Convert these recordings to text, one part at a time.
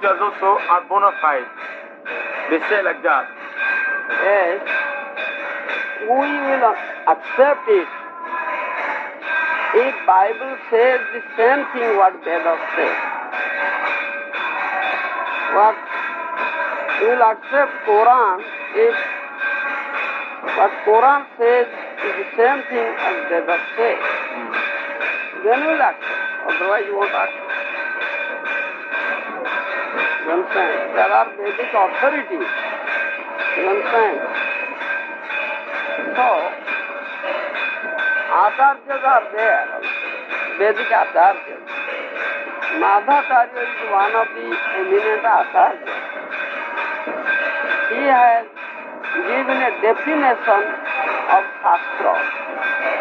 Vedas also are bona fide. They say like that. Yes, we will accept it if Bible says the same thing what Vedas say. What we will accept Quran if what Quran says is the same thing as Vedas say. Then we will accept. Otherwise you won't accept. You understand? There are Vedic authorities. You understand? So, Acharyas are there, Vedic Acharyas. Madhacharya is one of the eminent Acharyas. He has given a definition of Shastra.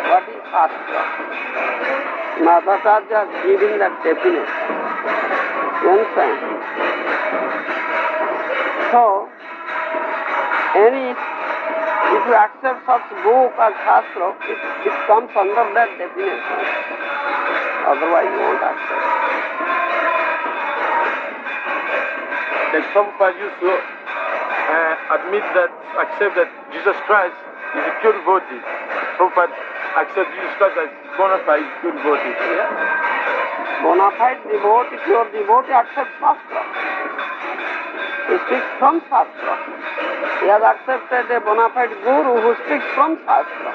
What is Shastra? Madhacharya has given that definition. You understand? So, if you accept such book as Shastra, it comes under that definition. Otherwise you won't accept. Like Prabhupada used to accept that Jesus Christ is a pure devotee. Prabhupada accepts Jesus Christ as bona fide pure devotee. Yeah. Bona fide devotee, pure devotee accepts Shastra. He speaks from Shastra. He has accepted a bona fide Guru who speaks from Shastra.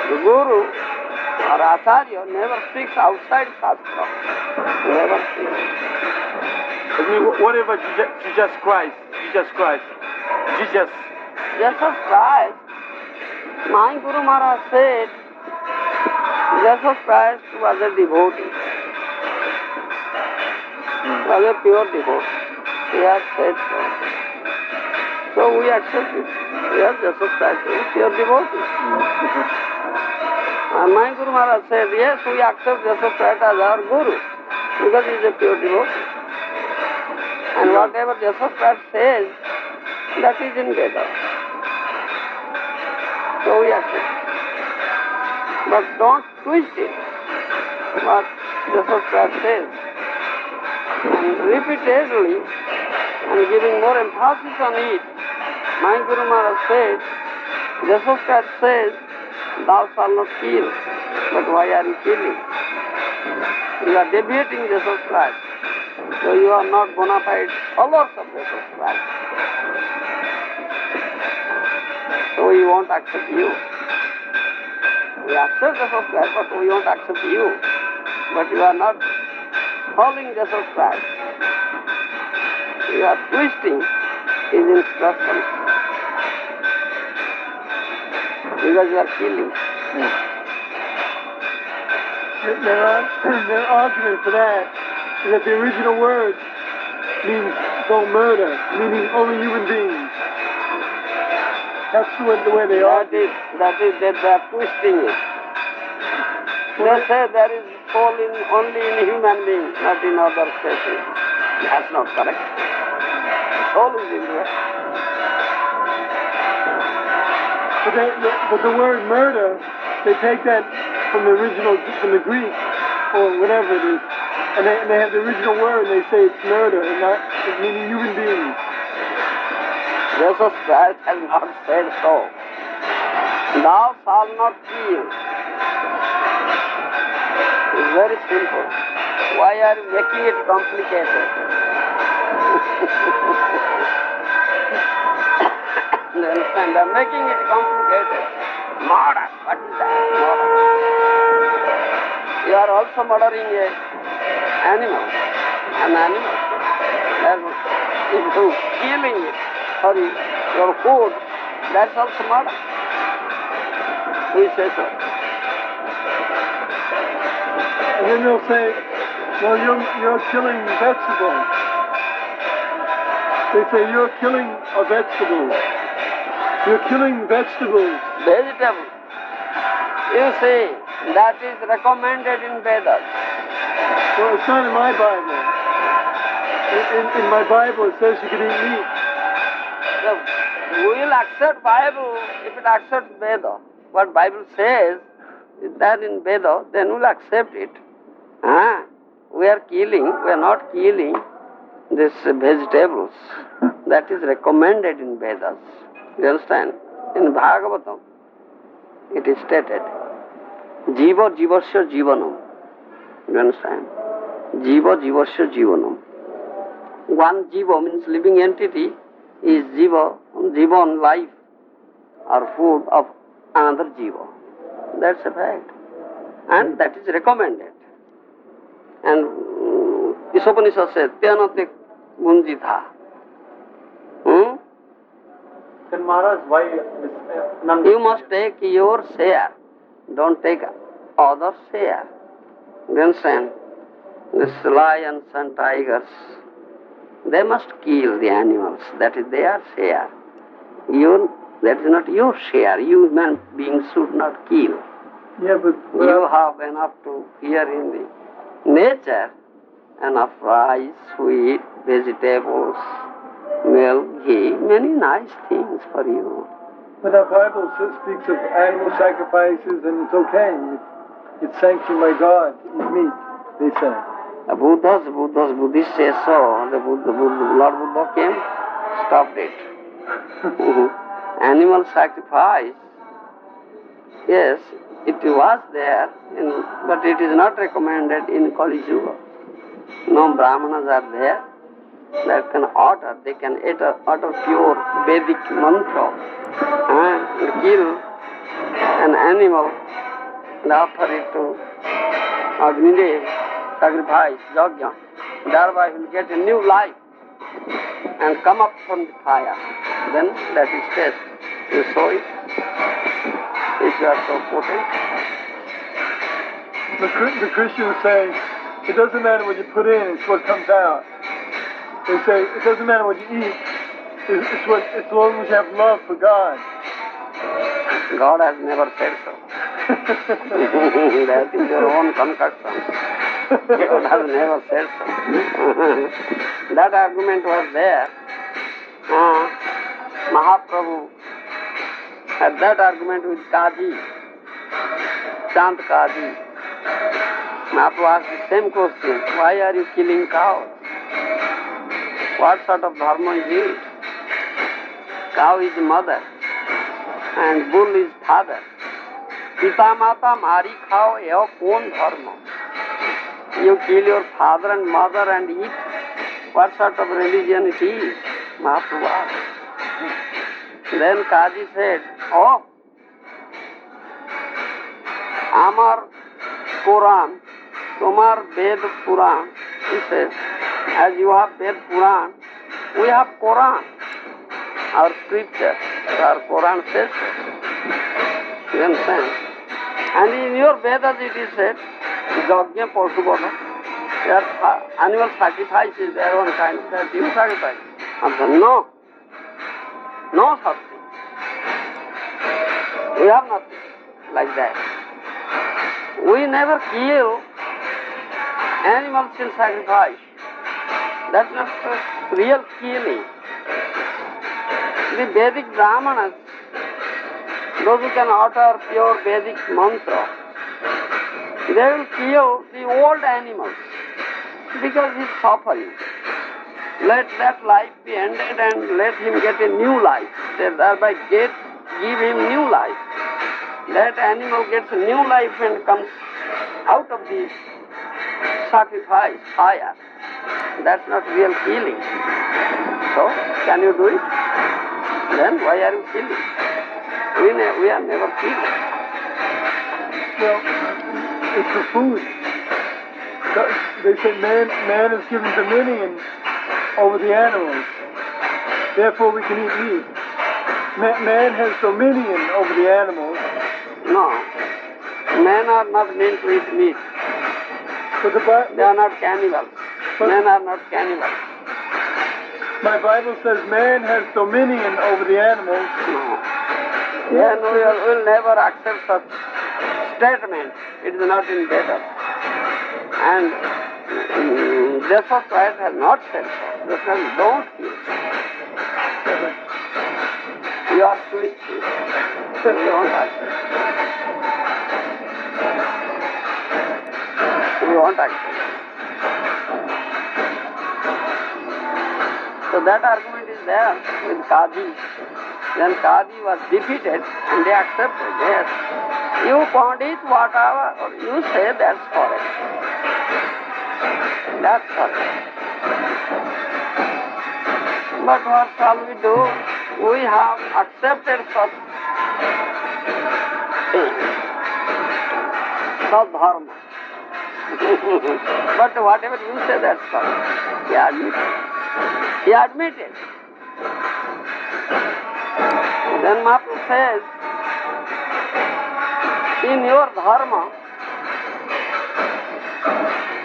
The Guru or Acharya never speaks outside Shastra. Never speaks. Whatever Jesus Christ, my Guru Maharaj said, Jesus Christ was a devotee. Was a pure devotee. He has said so. So we accept it. Yes, Jesus Christ is a pure devotee. And my Guru Maharaj said, yes, we accept Jesus Christ as our Guru because he is a pure devotee. And whatever Jesus Christ says, that is in Vedas. So we accept it. But don't twist it, what Jesus Christ says. And repeatedly, and giving more emphasis on it, my Guru Maharaj said, Jesus Christ says, thou shalt not kill, but why are you killing? You are deviating Jesus Christ. So you are not bona fide followers of Jesus Christ. So we won't accept you. We accept Jesus Christ, but we won't accept you. But you are not following Jesus Christ. You are twisting his instructions. Because you are killing. Their argument for that is that the original word means don't murder, meaning only human beings. That's the way they argue. They are twisting it. They say there is soul only in human beings, not in other species. That's not correct. Soul is everywhere. But the word murder, they take that from the Greek, or whatever it is, and they have the original word and they say it's murder, and not meaning human beings. Jesus Christ has not said so. Thou shalt not kill. It's very simple. Why are you making it complicated? You understand? They are making it complicated. Murder. What is that? Murder. You are also murdering an animal. If you killing it for your food, that's also murder. We say so. And then they'll say, well, you're killing vegetables. They say you're killing a vegetable. You're killing vegetables. Vegetable. You see, that is recommended in Vedas. Well, it's not in my Bible. In my Bible, it says you can eat meat. So, we will accept Bible if it accepts Veda. What Bible says is that in Veda, then we'll accept it. we are not killing these vegetables. That is recommended in Vedas. You understand? In Bhagavatam, it is stated, Jiva Jivasya Jivanam. You understand? Jiva Jivasya Jivanam. One Jiva means living entity is Jivan, life or food of another Jiva. That's a fact. And that is recommended. And Isopanishad says, Tyanate Gunjitha. Then Maharaj, why this You must take your share. Don't take other share. You understand? These lions and tigers, they must kill the animals. That is their share. That is not your share. You human beings should not kill. Yeah, but You have enough to hear in the nature, enough rice, wheat, vegetables, milk, ghee, many nice things for you. But our Bible speaks of animal sacrifices, and it's okay. It's sanctioned by God to eat meat, they say. Buddhists say so. Lord Buddha came, stopped it. Animal sacrifice, yes, it was there, but it is not recommended in Kali Yuga. No Brahmanas are there that can utter, they can utter pure Vedic mantra and kill an animal and offer it to Agnidev, sacrifice, yajna. Thereby he will get a new life and come up from the fire. Then that is test. You saw it. If you are so potent. The Christians say, it doesn't matter what you put in, it's what comes out. They say, it doesn't matter what you eat, it's as long as you have love for God. God has never said so. That is your own concoction. God has never said so. That argument was there. Mahaprabhu had that argument with Kaji, Chand Kaji. Mahaprabhu asked the same question, why are you killing cows? What sort of dharma is it? Cow is mother and bull is father. Pita mata mari khao, eo kon dharma. You kill your father and mother and eat. What sort of religion it is? Mahaprabhu asked. Then Kaji said, oh, Amar Quran, Tomar Ved Puran. He says, as you have Ved Puran, we have Quran, our scripture, our Quran says so. You understand? And in your Vedas it is said, Yajna Porshubala, animal sacrifice is their own kind, that you sacrifice. I said, no. No such thing. We have nothing like that. We never kill animals in sacrifice. That's not real killing. The Vedic Brahmanas, those who can utter pure Vedic mantra, they will kill the old animals because he is suffering. Let that life be ended and let him get a new life. Thereby give him new life. That animal gets a new life and comes out of the sacrifice, fire. That's not real killing. So, can you do it? Then why are you killing? We are never killing. Well, it's for food. They say man is given dominion over the animals. Therefore we can eat meat. Man has dominion over the animals. No. Men are not meant to eat meat. So they are not cannibals. Men are not cannibals. My Bible says man has dominion over the animals. No. Then we will never accept such statement. It is not in Vedas. And Jesus Christ has not said so. Jesus Christ don't kill. You are twisted. You don't accept. You won't accept. So that argument is there with Kadi. Then Kadi was defeated and they accepted, yes. You Pandit, whatever you say, that's correct. That's correct. But what shall we do? We have accepted such things, sadharma. But whatever you say, that's correct. He admitted. He admitted. Then Mahaprabhu says, in your dharma,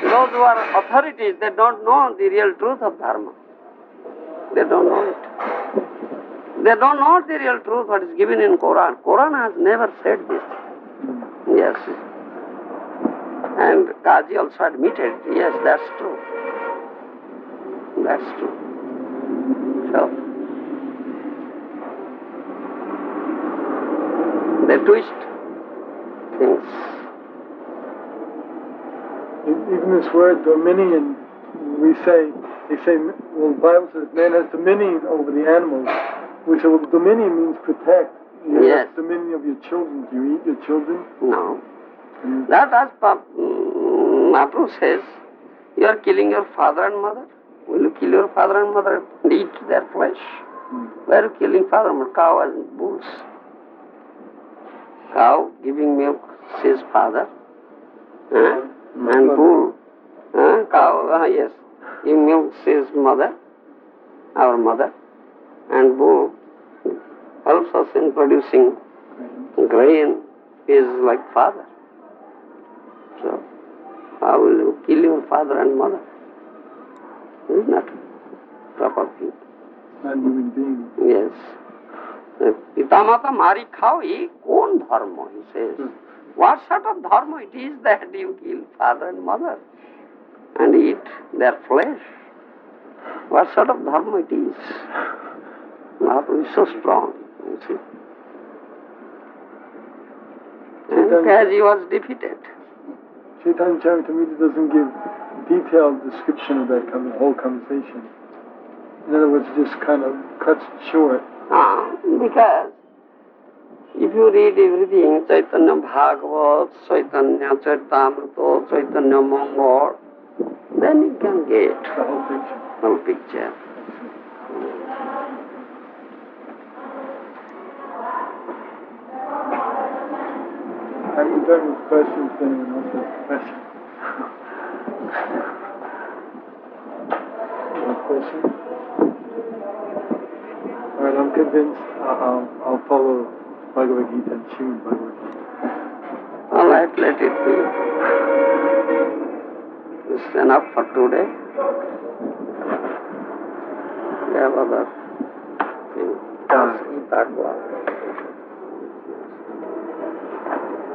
those who are authorities, they don't know the real truth of dharma. They don't know it. They don't know the real truth, what is given in Quran. Quran has never said this. Yes. And Kaji also admitted, yes, that's true. That's true. So, they twist things. Even this word dominion, they say, well, the Bible says man has dominion over the animals. We say, well, dominion means protect. You have dominion of your children. Do you eat your children? No. That as Mahaprabhu says, you are killing your father and mother. Will you kill your father and mother and eat their flesh? Where are you killing father and mother? Cow and bulls. Cow giving milk says father. And bull, cow, yes, giving milk says mother, our mother. And bull helps us in producing grain, is like father. So, how will you kill your father and mother? It is not proper thing. Not human being. Yes. Pita mata mari khao, ye kon dharma, he says. What sort of dharma it is that you kill father and mother and eat their flesh? What sort of dharma it is? Mahaprabhu is so strong, you see. And Kaji was defeated. Chaitanya Charitamrita doesn't give detailed description of that whole conversation. In other words, it just kind of cuts short. Because if you read everything, Chaitanya Bhagavat, Chaitanya Charitamrita, Chaitanya Mangal, then you can get the whole picture. Whole picture. I'm done with questions. Anyone else has a question? Any question? All right, I'm convinced I'll follow Bhagavad Gita and Srimad Bhagavad Gita. All right, let it be. It's enough for today. We have other things.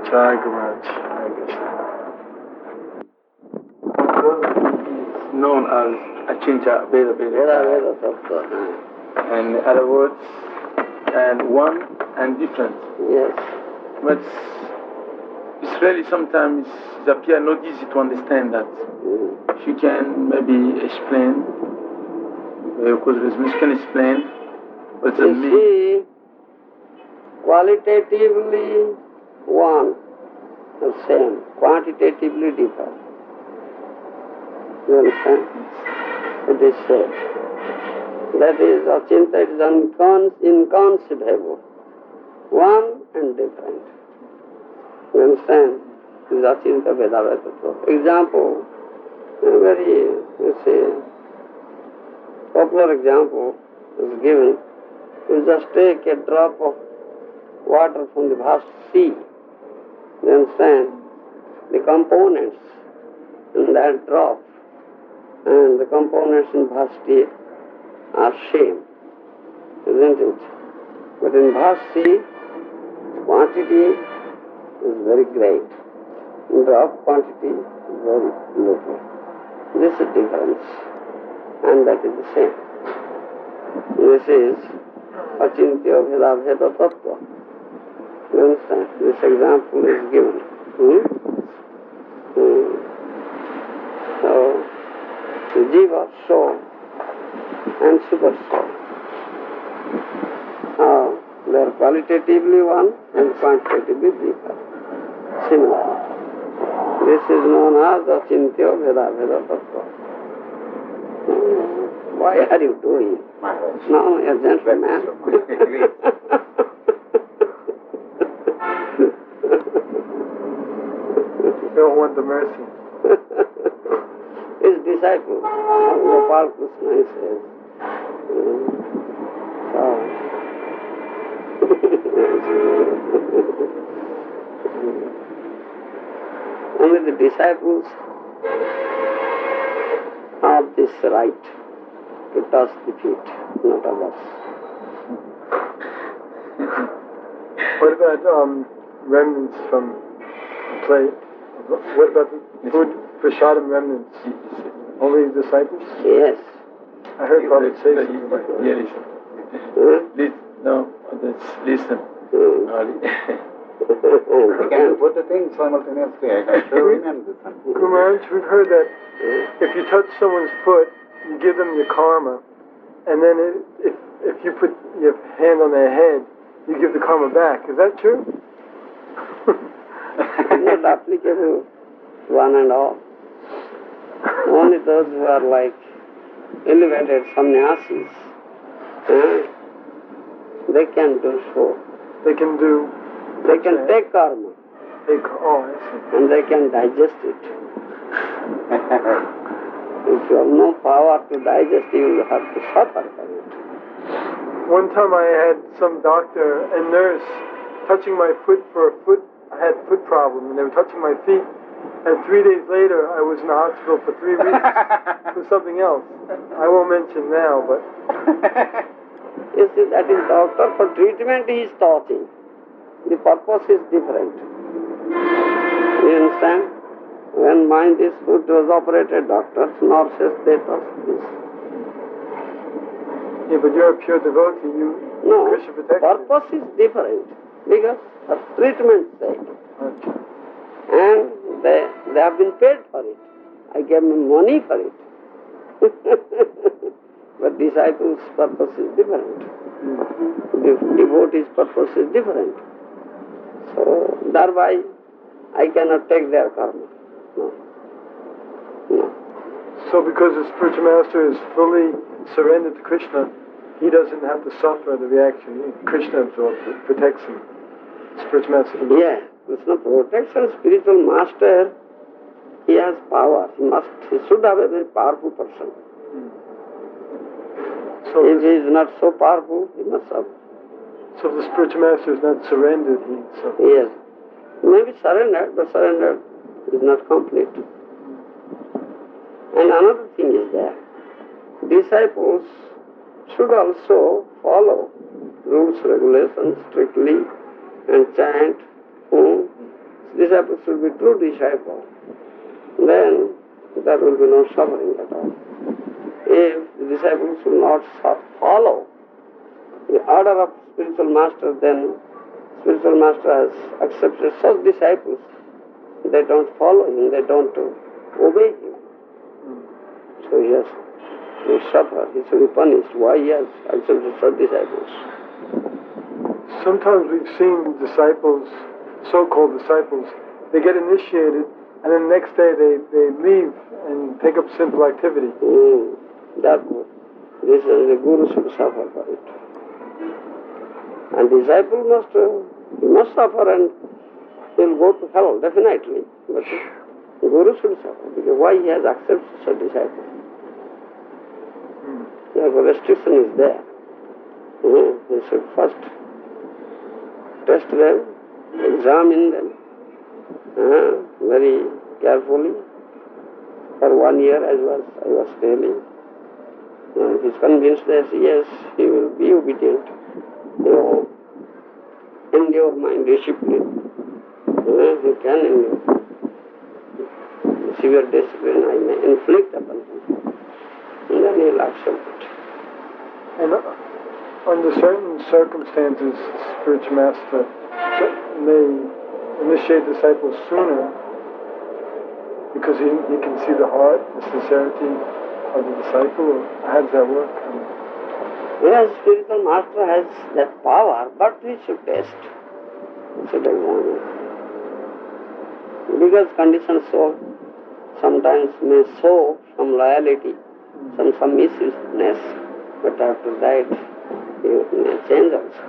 Jai Guraj. Is known as Achincha Veda Veda. And in other words, and one and different. Yes. But it's really sometimes it appears not easy to understand that. If you can maybe explain, because you can explain what's the meaning. You see, qualitatively one, the same, quantitatively different. You understand? It is said. That is, Achinta is inconceivable. One and different. You understand? This is Achinta Veda Veda. Example, a very, popular example is given. You just take a drop of water from the vast sea. You understand? The components in that drop and the components in vast sea are same, isn't it? But in vast sea, quantity is very great. In drop quantity is very little. This is difference, and that is the same. This is Achintya Veda Veda Tattva. You understand? This example is given. So, the jiva, soul, and super soul. They are qualitatively one and quantitatively different. Similarly, this is known as the Chintya Veda Veda Tattva. Why are you doing? Maharaja. No, you're a gentleman. You don't want the mercy. His disciple, Gopal Krishna, he says. Only the disciples have this right to touch the feet, not others. What about remnants from the plate? What about the food, prasadam remnants? Only the disciples? Yes. I heard Prabhupada say Yeah, something like that. listen. No, listen. You can do both the things simultaneously. I can show him and this one. Guru Maharaj, we've heard that if you touch someone's foot, you give them your karma, and then if you put your hand on their head, you give the karma back. Is that true? It's not applicable to one and all. Only those who are like elevated sannyasis, they can do so. They can do. They can take karma I see. and they can digest it. If you have no power to digest, you will have to suffer from it. One time I had some doctor and nurse touching my foot for a foot. I had foot problem, and they were touching my feet. And 3 days later, I was in the hospital for 3 weeks for something else. I won't mention now, but You see, that is doctor for treatment he is touching. The purpose is different. You understand? When mind is put was operated, doctors, nurses, they touch this. yeah, but you're a pure devotee. You No, Krishna protects you. purpose is different because of treatment's sake. Okay. And they have been paid for it. I gave them money for it. But disciples' purpose is different. The devotee's purpose is different. So thereby I cannot take their karma. No. No. So because the spiritual master is fully surrendered to Krishna, he doesn't have to suffer the reaction. Krishna absorbs it, protects him. Spiritual master. Yeah, Krishna protects a spiritual master. He has power. He should have a very powerful person. So If he is not so powerful, he must suffer. So if the spiritual master is not surrendered, he suffers. Yes. Maybe surrendered, but surrendered is not complete. And another thing is that disciples should also follow rules, regulations strictly and chant. Disciples should be true disciples. Then there will be no suffering at all. If the disciples will not follow the order of spiritual master, then spiritual master has accepted such disciples. They don't follow him, they don't obey him. So he has to suffer, he should be punished. Why he has accepted such disciples? Sometimes we've seen disciples, so-called disciples, they get initiated, and then the next day they leave and take up sinful activity. Therefore, this is the Guru should suffer for it. And disciple must suffer and he will go to hell, definitely. But the Guru should suffer, because why he has accepted such disciple? Therefore, restriction is there. He should first test them, examine them very carefully. For 1 year I was telling. And he is convinced that yes, he will be obedient. Endure mind discipline. He can endure. Severe discipline I may inflict upon him. And then he will accept it. And under certain circumstances, spiritual master may initiate disciples sooner because he can see the heart, the sincerity of the disciple, or how does that work? Yes, spiritual master has that power, but we should test. We should examine. Because conditioned soul sometimes may show some loyalty, some submissiveness, but after that you may change also.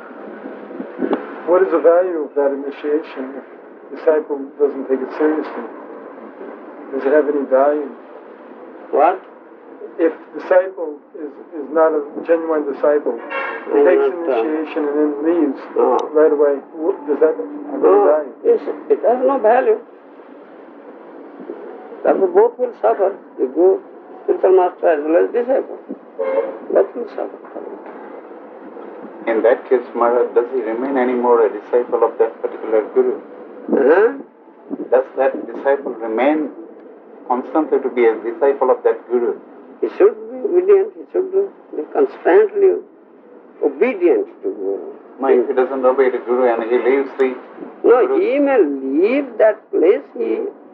What is the value of that initiation if the disciple doesn't take it seriously? Does it have any value? What? If the disciple is not a genuine disciple, he takes initiation and then leaves right away, does that have any value? It has no value. Therefore both will suffer, the Guru, spiritual master as well as disciple. Both will suffer. In that case, Maharaj, does he remain anymore a disciple of that particular Guru? Uh-huh. Does that disciple remain constantly to be a disciple of that Guru? He should be obedient, he should be constantly obedient to Guru. No, if he doesn't obey the Guru and he leaves the No, Guru, he may leave that place,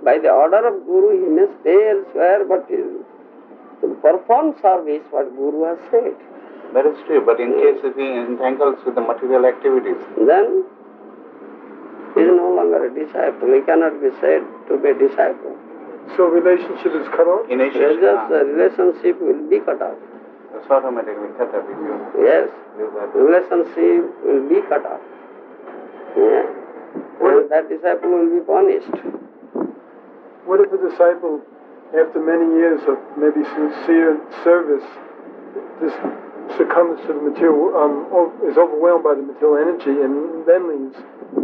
by the order of Guru he may stay elsewhere, but he will perform service what Guru has said. that is true, but in case if he entangles with the material activities, Then he is no longer a disciple. He cannot be said to be a disciple. So relationship is cut off? Just the relationship will be cut off. it's automatically cut off if you Yes, do that. relationship will be cut off. Yeah. And that disciple will be punished. What if a disciple, after many years of maybe sincere service, just succumbs to the material, is overwhelmed by the material energy and then leaves?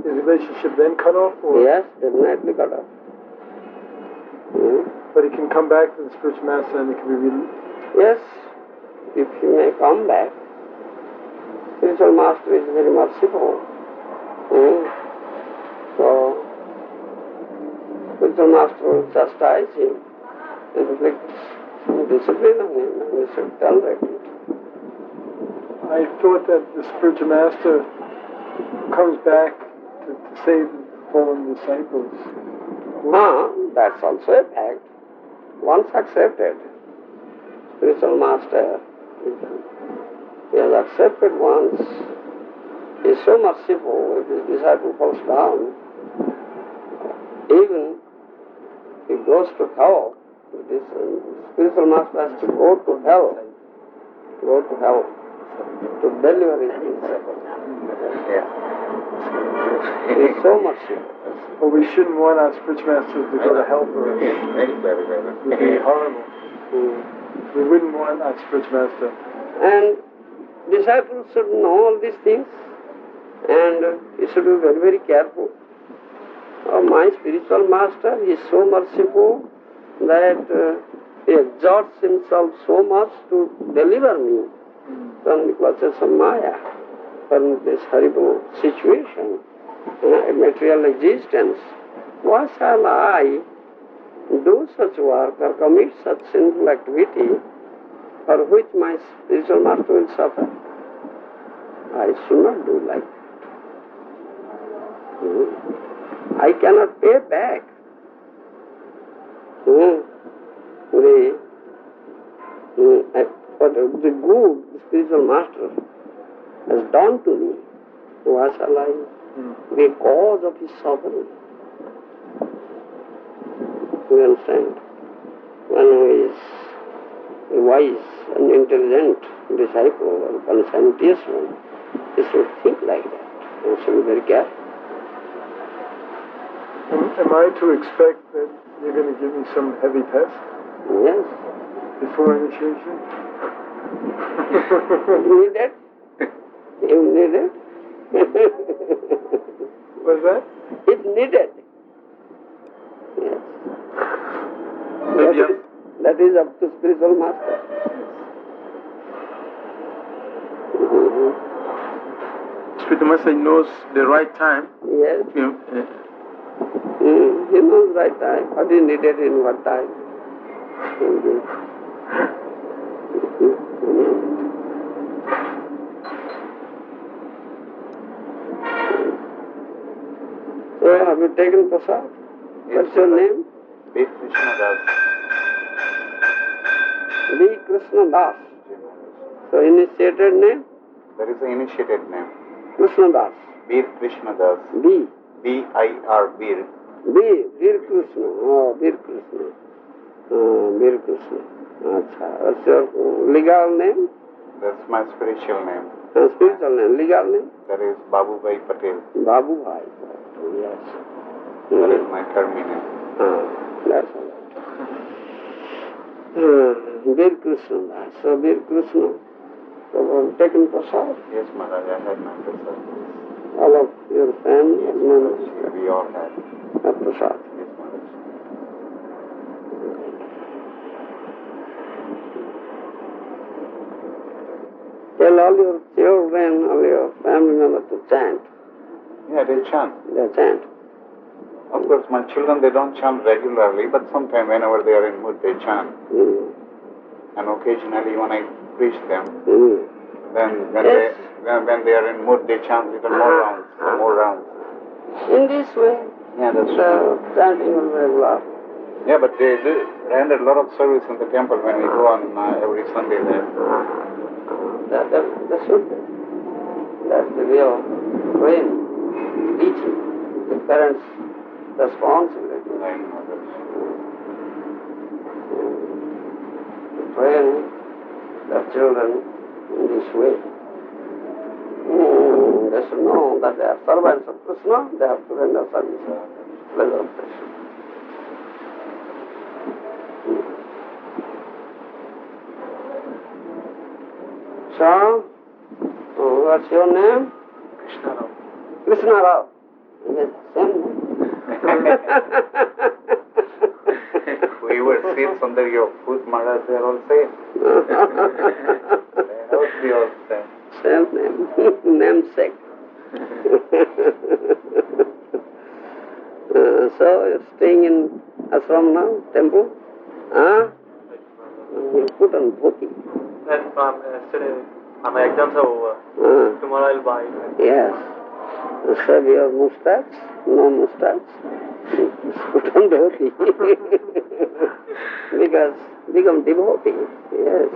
Is relationship then cut off? Or? Yes, definitely cut off. But he can come back to the spiritual master and it can be Yes, if he may come back. Spiritual master is very merciful. So, spiritual master will chastise him, inflict some discipline on him, and he should tolerate it. I thought that the spiritual master comes back to save fallen disciples. That's also a fact. Once accepted, spiritual master, he has accepted once. He is so merciful, if his disciple falls down, even he goes to hell, this spiritual master has to go to hell to deliver his disciple. He is so merciful. But we shouldn't want our spiritual masters to go to hell for us. It would be horrible. We wouldn't want our spiritual master. And disciples should know all these things, and he should be very, very careful. My spiritual master is so merciful that he exerts himself so much to deliver me from the clutches of Maya, from this horrible situation, material existence. Why shall I do such work or commit such sinful activity for which my spiritual master will suffer? I should not do like that. I cannot pay back what the good the spiritual master has done to me. Why shall I be cause of his suffering? You understand? One who is a wise and intelligent disciple or conscientious one, he should think like that. He should be very careful. Am I to expect that you're going to give me some heavy test? Yes. Before initiation? You need it? You need it? What's that? It's needed. Yes. That is up to spiritual master. Spiritual master knows the right time. Yes. He knows right time. What is needed in what time. So have you taken prasad? What's your name? Krishna Das. B. Krishna Das. So initiated name? There is an initiated name. Krishna Das. Veer Krishna Das. B. B-I-R, Veer. Veer Krishna. Oh, Veer Krishna. Veer Krishna. Achha. What's your legal name? That's my spiritual name. Spiritual name. Legal name? That is Babu Bhai Patel. Babu Bhai. Yes. That is my terminal. That's all right. Veer Krishna. So Veer Krishna. So taken prasad? Yes, Maharaj, I had my prasad. All of your family? Yes, Maharaj, we all had. Prasad. Yes, Maharaj. Tell all your children, all your family members to chant. Yeah, they chant. They chant. Of course, my children, they don't chant regularly, but sometime whenever they are in mood, they chant. And occasionally when I preach them, then when they are in mood, they chant little more rounds, some more rounds. In this way, Yeah, that's chanting will be regular. Yeah, but they render a lot of service in the temple when we go on every Sunday there. That should be. That's the real training, teaching, the parents' responsibility. I know that. Training the children in this way. They should know that they are servants of Krishna, they have to render service to pleasure of Krishna. So, what's your name? Krishna Rao. Krishna Rao. Yes, same name. Whoever sits under your foot, Maharaj, they are all same. They have to be all same. Same name. Namesake. So you're staying in ashram now, temple? You put on dhoti. And from yesterday, my exams are over. Tomorrow I'll buy it. Yes. Shave your mustache? No mustache? Put on dhoti. Because become devotee. Yes.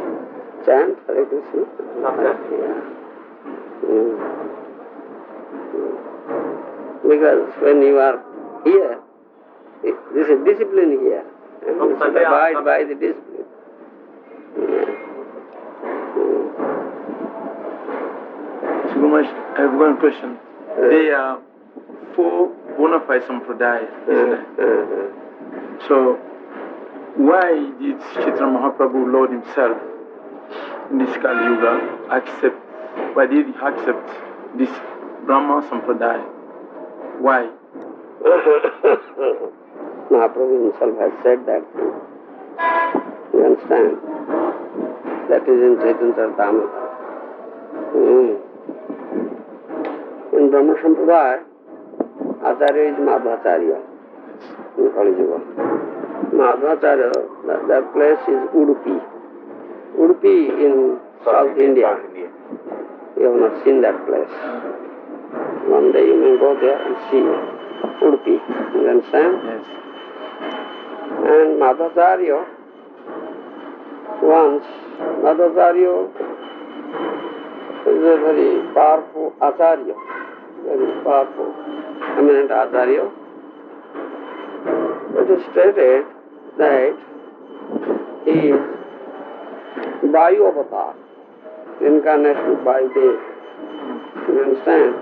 Chant Hare Krishna. Yeah. Because when you are here, this is discipline here. And you should abide by the discipline. So Gumash, I have one question. There are 4 bona fide sampradayas, isn't there? So why did Chaitanya Mahaprabhu, Lord himself, in this Kali Yuga, why did he accept this Brahma Sampradaya? Why? Mahaprabhu himself has said that. You understand? That is in Chaitanya Charitamrita. In Brahma Sampradaya, Acharya is Madhvacharya in Kali Yuga. Madhvacharya, that place is Udupi. Udupi in South India. You have not seen that place. One day you may go there and see Udupi. You understand? Yes. And Madhvacharya, Madhvacharya is a very powerful Acharya, very powerful, eminent Acharya. It is stated that he is Vayu avatar, incarnation of Vayu Dev. You understand?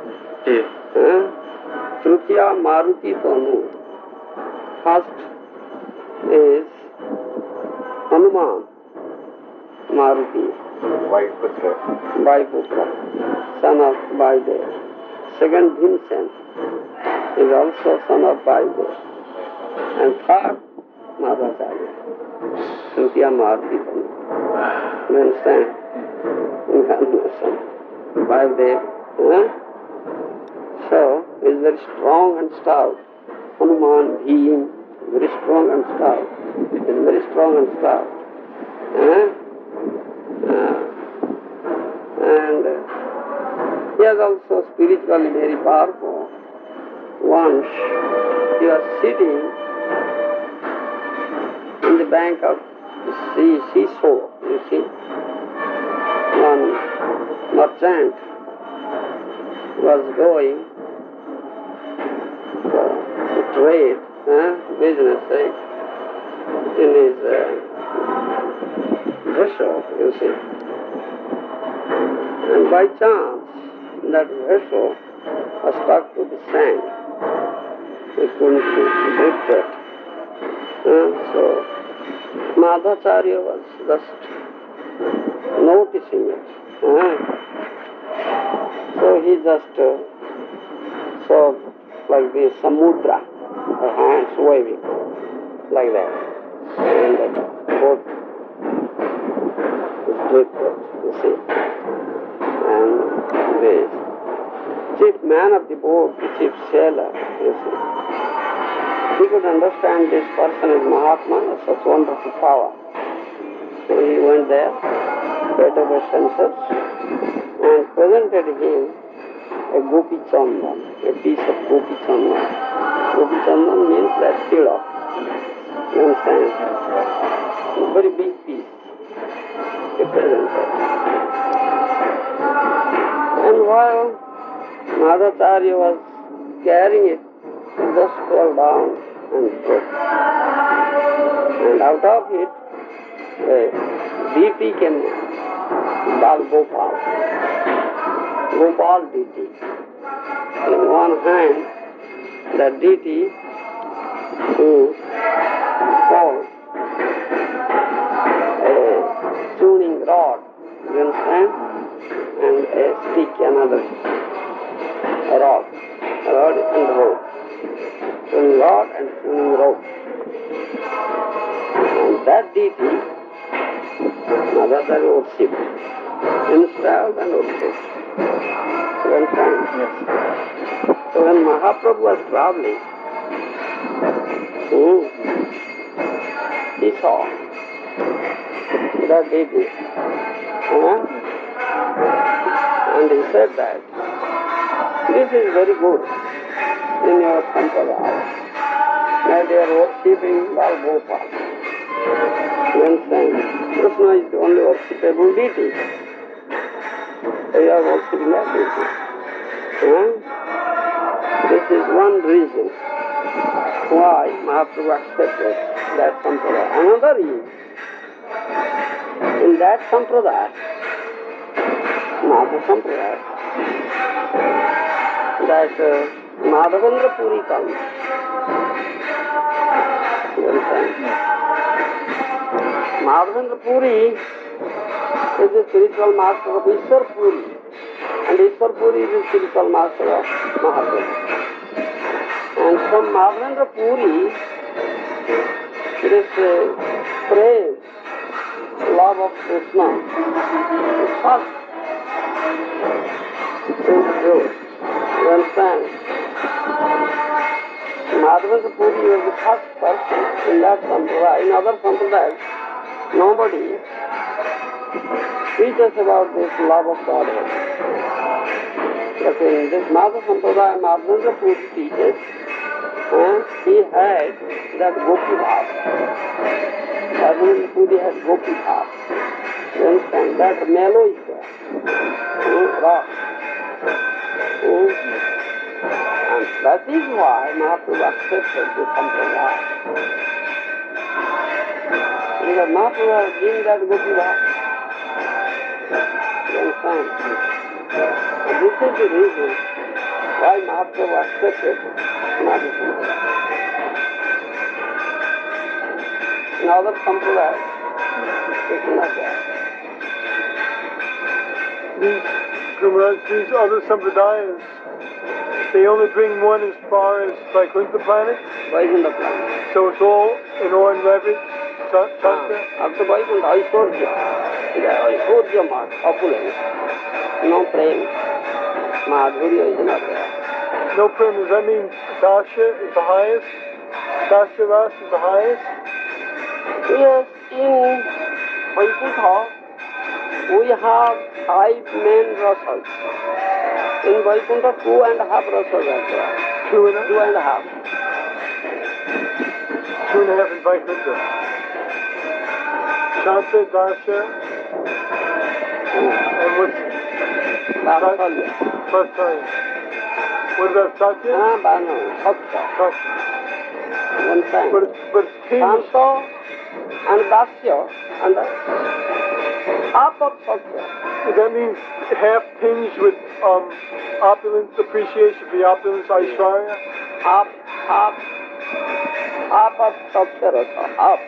Yes. Trutiya Maruti Tanu. First is Hanuman Maruti, Vaiputra, son of Vaidev. Second, Bhimsen is also son of Vaidev. And third, Madhvacharya, Trutiya Maruti Tanu. You understand? Incarnation, Vaidev. So, he is very strong and stout. Hanuman, Bhim, very strong and stout. He is very strong and stout. And he is also spiritually very powerful. Once he was sitting in the bank of the seashore, you see. One merchant was going to trade, business, right, in his vessel, you see. And by chance, that vessel was stuck to the sand. He couldn't lift it. So, Madhacharya was just noticing it. So he just saw like this samudra, hands waving like that, and the boat is drifted, you see. And the chief man of the boat, the chief sailor, you see, he could understand this person is Mahatma, has such wonderful power. So he went there, paid obeisances, and presented him a gopi chandan, a piece of gopi chandan. Gopi chandan means that tilak. You understand? A very big piece. He presented. And while Madhacharya was carrying it, he just fell down and broke. And out of it, a deity came, Bal Gopal. Gopal deity. In one hand, the deity who holds a tuning rod, you understand? And a stick, another rod and rope. Tuning rod and tuning rope. And that deity, Madhacharya worshipped, installed and worshipped. You understand? Yes. So when Mahaprabhu was traveling, he saw that deity. And he said that this is very good in your sampradaya, that they are worshipping Bal Gopal. You understand? Krishna is the only worshipable deity. They are worshipping that deity. This is one reason why Mahaprabhu accepted that sampradaya. Another is, in that sampradaya, Madhava sampradaya, that Madhavendra Puri comes. You understand? Madhavendra Puri is the spiritual master of Ishwar Puri, and Ishwar Puri is the spiritual master of Mahaprabhu. And from Madhavendra Puri, this praise, love of Krishna is first introduced. You understand? Madhavendra Puri was the first person in that sampradaya. In other sampradayas, nobody teaches about this love of Godhead. But in this Madhava sampradaya, Madhavendra Puri teaches, he had that gopi bhav. Madhavendra Puri had gopi bhav. You understand? That mellow is there. Rock. And that is why Mahaprabhu accepted this sampradaya. Because Mahaprabhu has given that gopi bhav. You understand? And this is the reason why Mahaprabhu accepted Madhava sampradaya. In other sampradayas, it's not there. These other sampradayas, they only bring one as far as Vaikuntha planet? Vaikuntha planet. So it's all in oil and leverage, chakra? After Vaikuntha, Aishwarya. Aishwarya mark, opulence. No prem. Madhurya is not there. No prem, does that mean Dasha is the highest? Dasha Ras is the highest? Yes, in Vaikuntha, we have 5 main rasas. In Vaikuntha, 2.5 rasas are there. 2.5? 2.5. 2.5 in Vaikuntha. Shanta, Dasha, And what's Vatsalya. Vatsalya? What about Satya? No, Satya. Satya. You understand? But it's tinged. Santo and Dasya and half of Satya. That means half tinged with opulence, appreciation for the opulence, Aishwarya? Half of Satya Rasa. Half.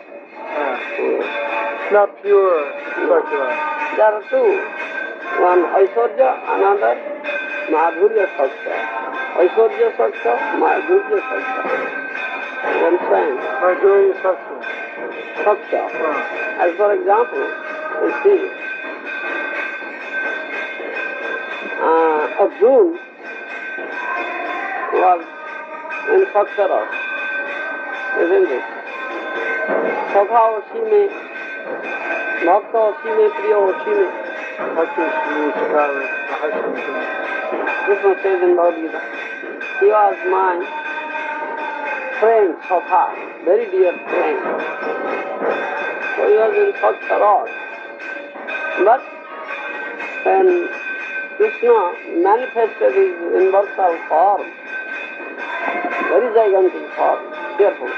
It's not pure Sakya. There are two. One Aishwarya, another Madhurya Satya. Aishwarya Satya, Madhurya Satya. You understand? Madhurya Satya. Satya. As for example, you see, Arjuna was in Satya Rasa, isn't it? Sakha usi mein, bhakta usi mein, priya usi mein. Krishna says in Bhagavad Gita, he was my friend, Sakha, very dear friend. So he was in Satya Rasa. But when Krishna manifested his universal form, very gigantic form, careful.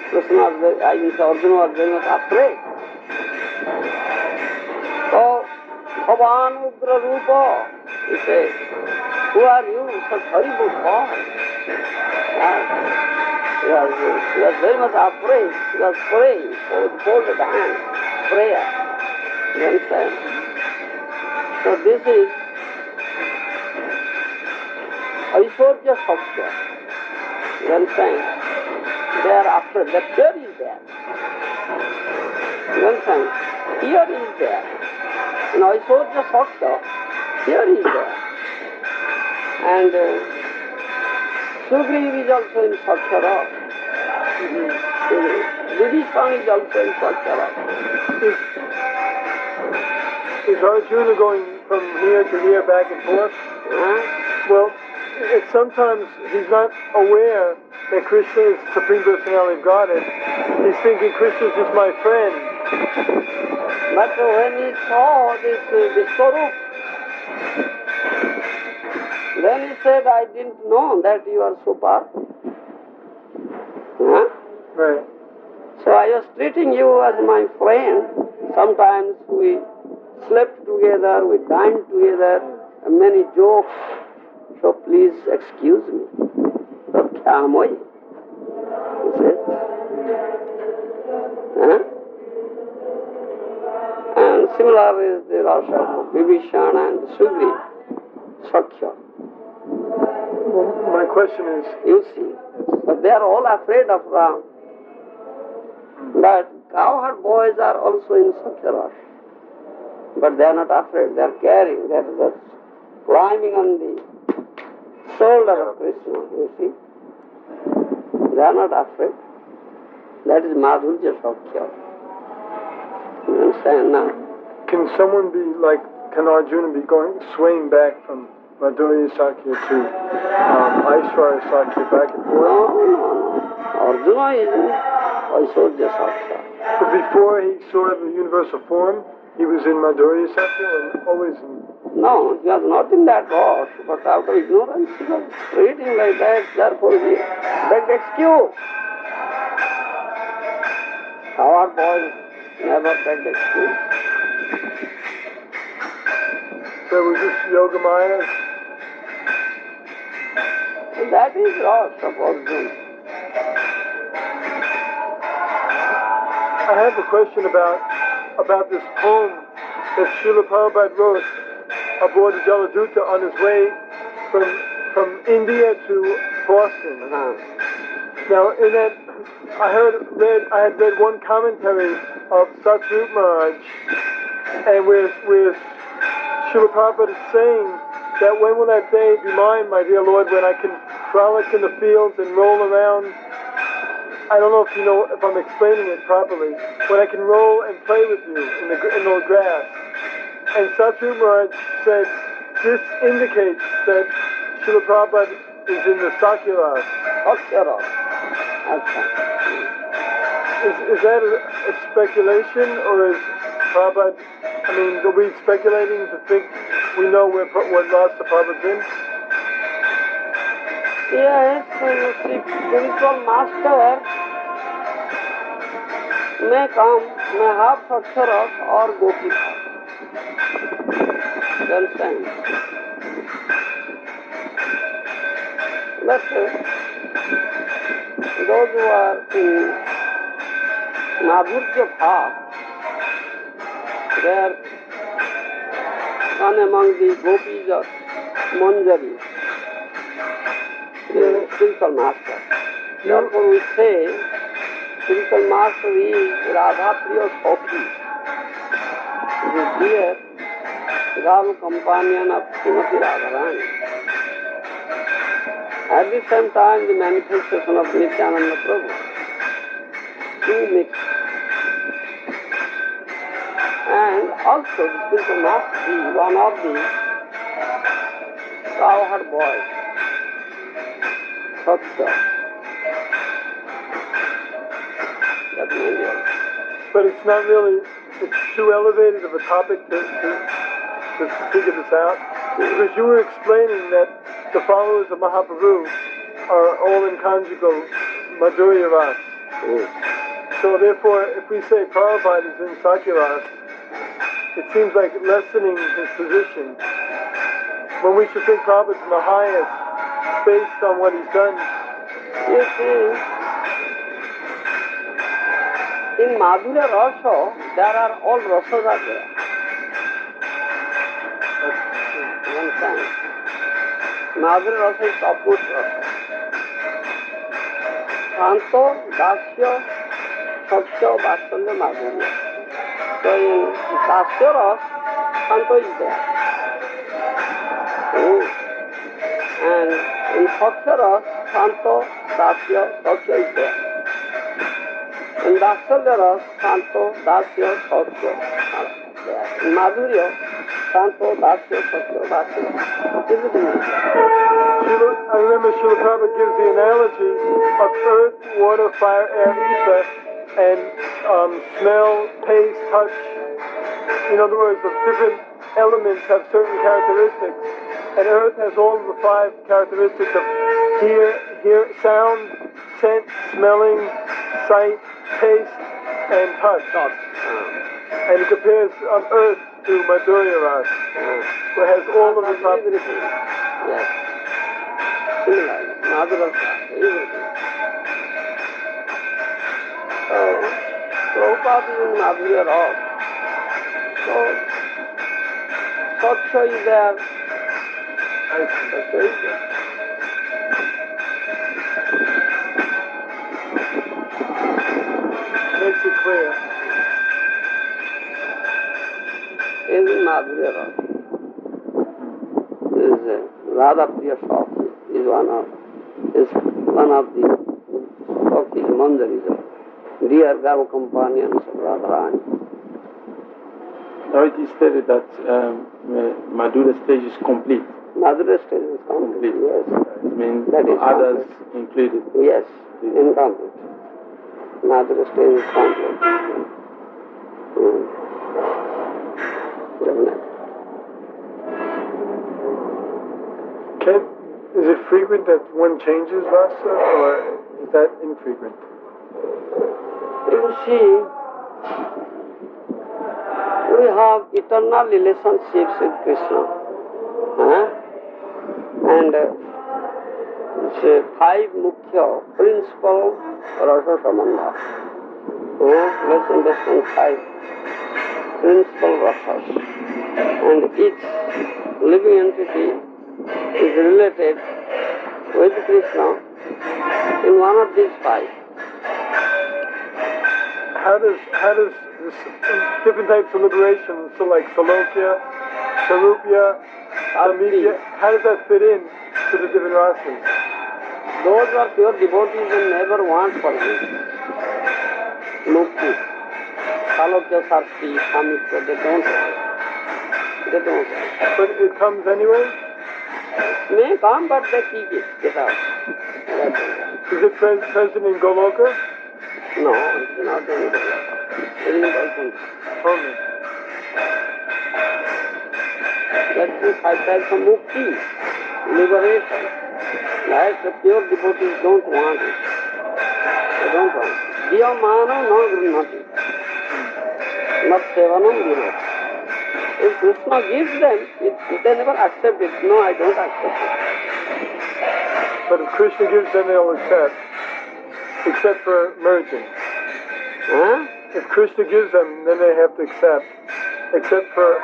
Krishna was very, Arjuna was very much afraid. So, Bhavan Ugra Rupa, he said, who are you, such horrible form? He was very much afraid. He was praying with folded hands, prayer. You understand? So this is Aishwarya Satya. You understand? They are afraid. That fear is there. You understand? Fear is there. In Aishwarya Satya, fear is there. And Sugriva is also in Satya Rasa. Vibhishan is also in Satya Rasa. Is Arjuna going from here to here, back and forth? Well, sometimes he's not aware that Krishna is Supreme Personality of Godhead. He's thinking Krishna is just my friend. But when he saw this Vishwarup, then he said, I didn't know that you are so powerful. Right. So I was treating you as my friend. Sometimes we slept together, we dined together, many jokes. So please excuse me. So kya hum hoye? He says. And similar is the rasa of Vibhishan and Sugriva, Sakya. Well, my question is... You see, but they are all afraid of Ram. But cowherd boys are also in Sakya Rasa. But they are not afraid, they are carrying, they are just climbing on the shoulder of Krishna, you see. They are not afraid. That is Madhurya Sakya. You understand now? Can someone be like, can Arjuna be swaying back from Madhurya Sakya to Aishwarya Sakya back and forth? No. Arjuna is in Aishwarya Sakya. But before he saw the universal form, he was in Madhurya Sakya and always in... No, he was not in that rush, but out of ignorance he was treating like that, therefore he begged excuse. Our boys never begged excuse. So was this Yoga Maya? That is rush of Arjuna. I have a question about this poem that Srila Prabhupada wrote aboard the Jaladuta on his way from India to Boston. Now, in that, I had read one commentary of Satrup Maharaj, and where Srila Prabhupada is saying that when will that day be mine, my dear Lord, when I can frolic in the fields and roll around. I don't know if you know if I'm explaining it properly. When I can roll and play with you in the grass. And Satrup Maharaj said this indicates that Srila Prabhupada is in the Sakya Rasa. Is that a speculation, or is Prabhupada, I mean, are we speculating to think we know what Rasa Prabhupada's in? Yes, you see, spiritual master may come, may have Saksharas or Gopika. You understand? But those who are in Madhurya Bhav, they are one among the gopis or Manjari, the spiritual master. Therefore we say spiritual master is Radha Priya Sakhi, the dear girl companion of Srimati Radharani. At the same time the manifestation of Nityananda Prabhu. Two mixed. And also the spiritual master is one of the cowherd boys, Satya. That may be all. But it's not really, it's too elevated of a topic to figure this out. Because you were explaining that the followers of Mahaprabhu are all in conjugal Madhurya Ras. So therefore, if we say Prabhupada is in Sakya Ras, it seems like lessening his position. When we should think Prabhupada's in the highest based on what he's done. You see, in Madhurya Rasa, there are all rasas are there. You understand? Madhurya Rasa is topmost rasa. Shanto, Dasya, Satya, Vatsalya, Madhurya. So in Dasya Rasa, Shanto is there. And in Satya Rasa, Shanto, Dasya, Satya is there. In Vatsalya Rasa, Shanto, Dasya, Satya are there. In Madhurya, Shanto, Dasya, Satya, Vatsalya. Everything is there. I remember Srila Prabhupada gives the analogy of earth, water, fire, air, ether, and smell, taste, touch. In other words, the different elements have certain characteristics. And earth has all of the 5 characteristics of hear, sound, scent, smelling, sight, taste, and touch. And he compares earth to Madhurya Ras, where it has all of the properties. Yes. Similarly, Madhurya Rasa, everything. So, Prabhupada is in Madhurya Rasa. So, Satya is there. Satya is there. Makes it clear. Is in Madhurya Rasa. Is Radha Priya Sakhi is one of the Sakhi Manjaris, dear girl companions of Radharani. Now it is stated that Madhurya stage is complete. Madhurya stage is complete, yes. It means That is others complete. included. Yes, incomplete. Madhurya stage is complete. Definitely. Is it frequent that one changes rasa, or is that infrequent? You see, we have eternal relationships with Krishna. And it's 5 mukhya principal rasa sambandha. Let's understand 5 principal rasas. And each living entity is related with Krishna in one of these 5. How does this different types of liberation, so like Salokya, Sarupya, Samikya, how does that fit in to the different rasas? Those are pure devotees and never want for this. Mukti, Salokya, Sarti, Samikya, they don't want. They don't want. But it comes anyway? May come, but they keep it. Get out. Is it present in Goloka? No, it's not in Goloka. It is in Vaikuntha. Only. That's the 5 types of mukti, liberation. Right? The pure devotees don't want it. They don't want it. Diyamana no grunati. Not sevanam viroth. If Krishna gives them, they never accept it. No, I don't accept it. But if Krishna gives them, they'll accept. Except for merging. Huh? If Krishna gives them, then they have to accept. Except for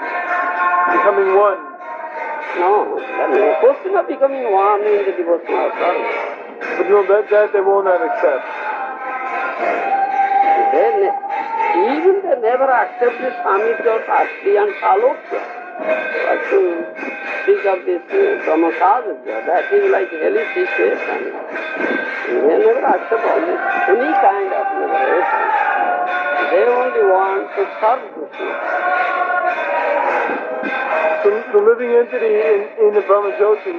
becoming one. No, there is no question of becoming one in the devotional service. But no, that they will not accept. Even they never accepted Samitya, Shakti and Salokya. But to speak of this Brahmasavya, that is like hellish situation. They never accept any kind of liberation. They only want to serve Krishna. The living entity in the Brahmajyoti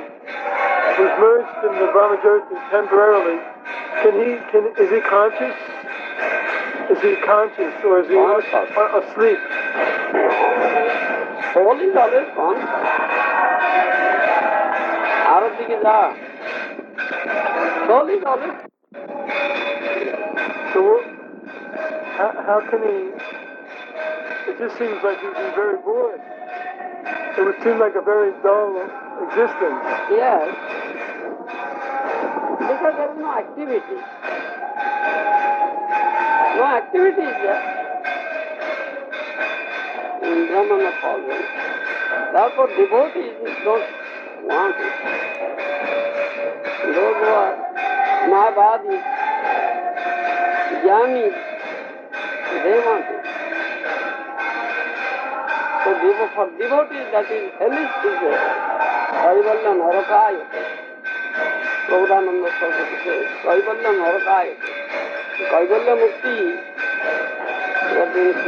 was merged in the Brahmajyoti temporarily. Is he conscious? Is he conscious or is he asleep? Soul is always conscious. Arati ki ja. Soul is always. So how can he? It just seems like he'd be very bored. It would seem like a very dull existence. Yes. Because there is no activity. No activity is there. In Brahmana fallen. Therefore devotees don't want it. Those who are Mayavadis, Jnanis, they want it. So for devotees that is hellish situation. Kaivalya narakayate. Prabhupada Saraswati says, Kaivalya narakayate. Kaivalya mukti, that means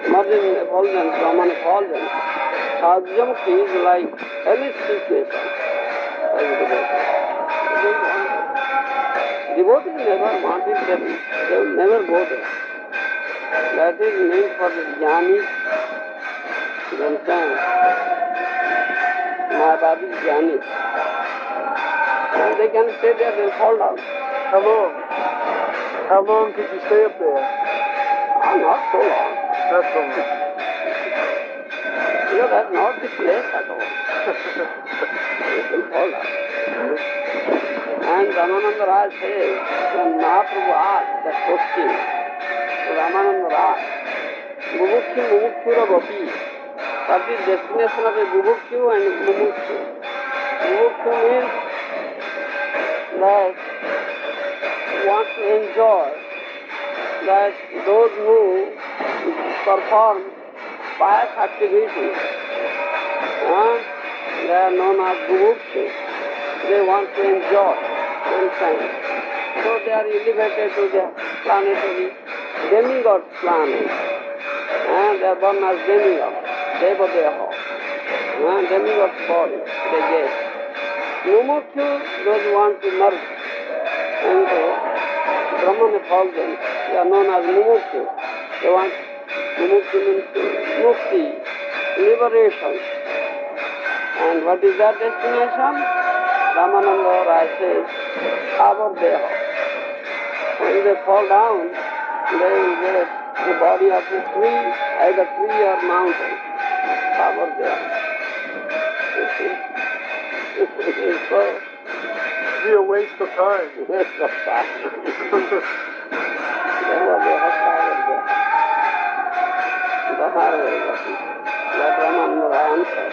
emerging effulgence, Brahman effulgence. Sadhya mukti is like hellish situation. Devotees never want it, they will never go there. That is meant for the jnanis. You understand? Mayavadi jnanis. And they can stay there, they'll fall down. How long? How long could you stay up there? Not so long. Not so long. That's not the place at all. It will fall down. And Ramananda Raj says, when Mahaprabhu asked that question to Ramananda Raj, Mumukshu Mumukshura Gopi, what is the destination of a Mumukshu and Mumukshu? Mumukshu means that want to enjoy, that those who perform pious activities, they are known as Mumukshu. They want to enjoy themselves. So they are elevated to the planetary demigods planet. And they are born as demigods, Devotee. Demigods body, they get. Mumukshu, those who want to merge into Brahman effulgence, they are known as Mumukshu. They want Mumukshu means mukti, liberation. And what is their destination? Ramananda Rai says, Abhardeha. When they fall down, they will get the body of a tree, either tree or mountain. Abhardeha. So, It'd be a waste of time. waste of time. Let Ramananda Rai answer.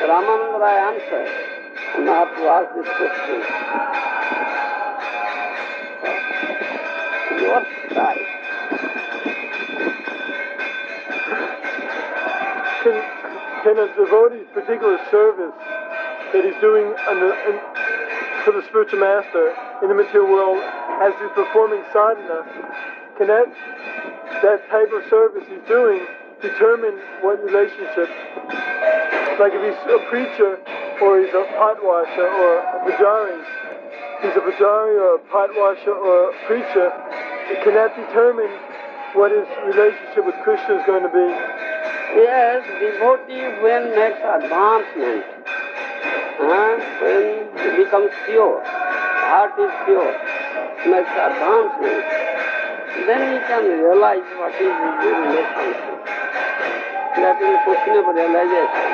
Ramananda Rai answered. And I have to ask this question. Your side. Can a devotee's particular service that he's doing for the spiritual master in the material world as he's performing sadhana, can that type of service he's doing determine what relationship? Like if he's a preacher or he's a pot washer or a pujari, he's a pujari or a pot washer or a preacher, can that determine what his relationship with Krishna is going to be? Yes, devotee when makes advancement, when he becomes pure, heart is pure, makes advancement, then he can realize what is his relationship. That is the question of realization.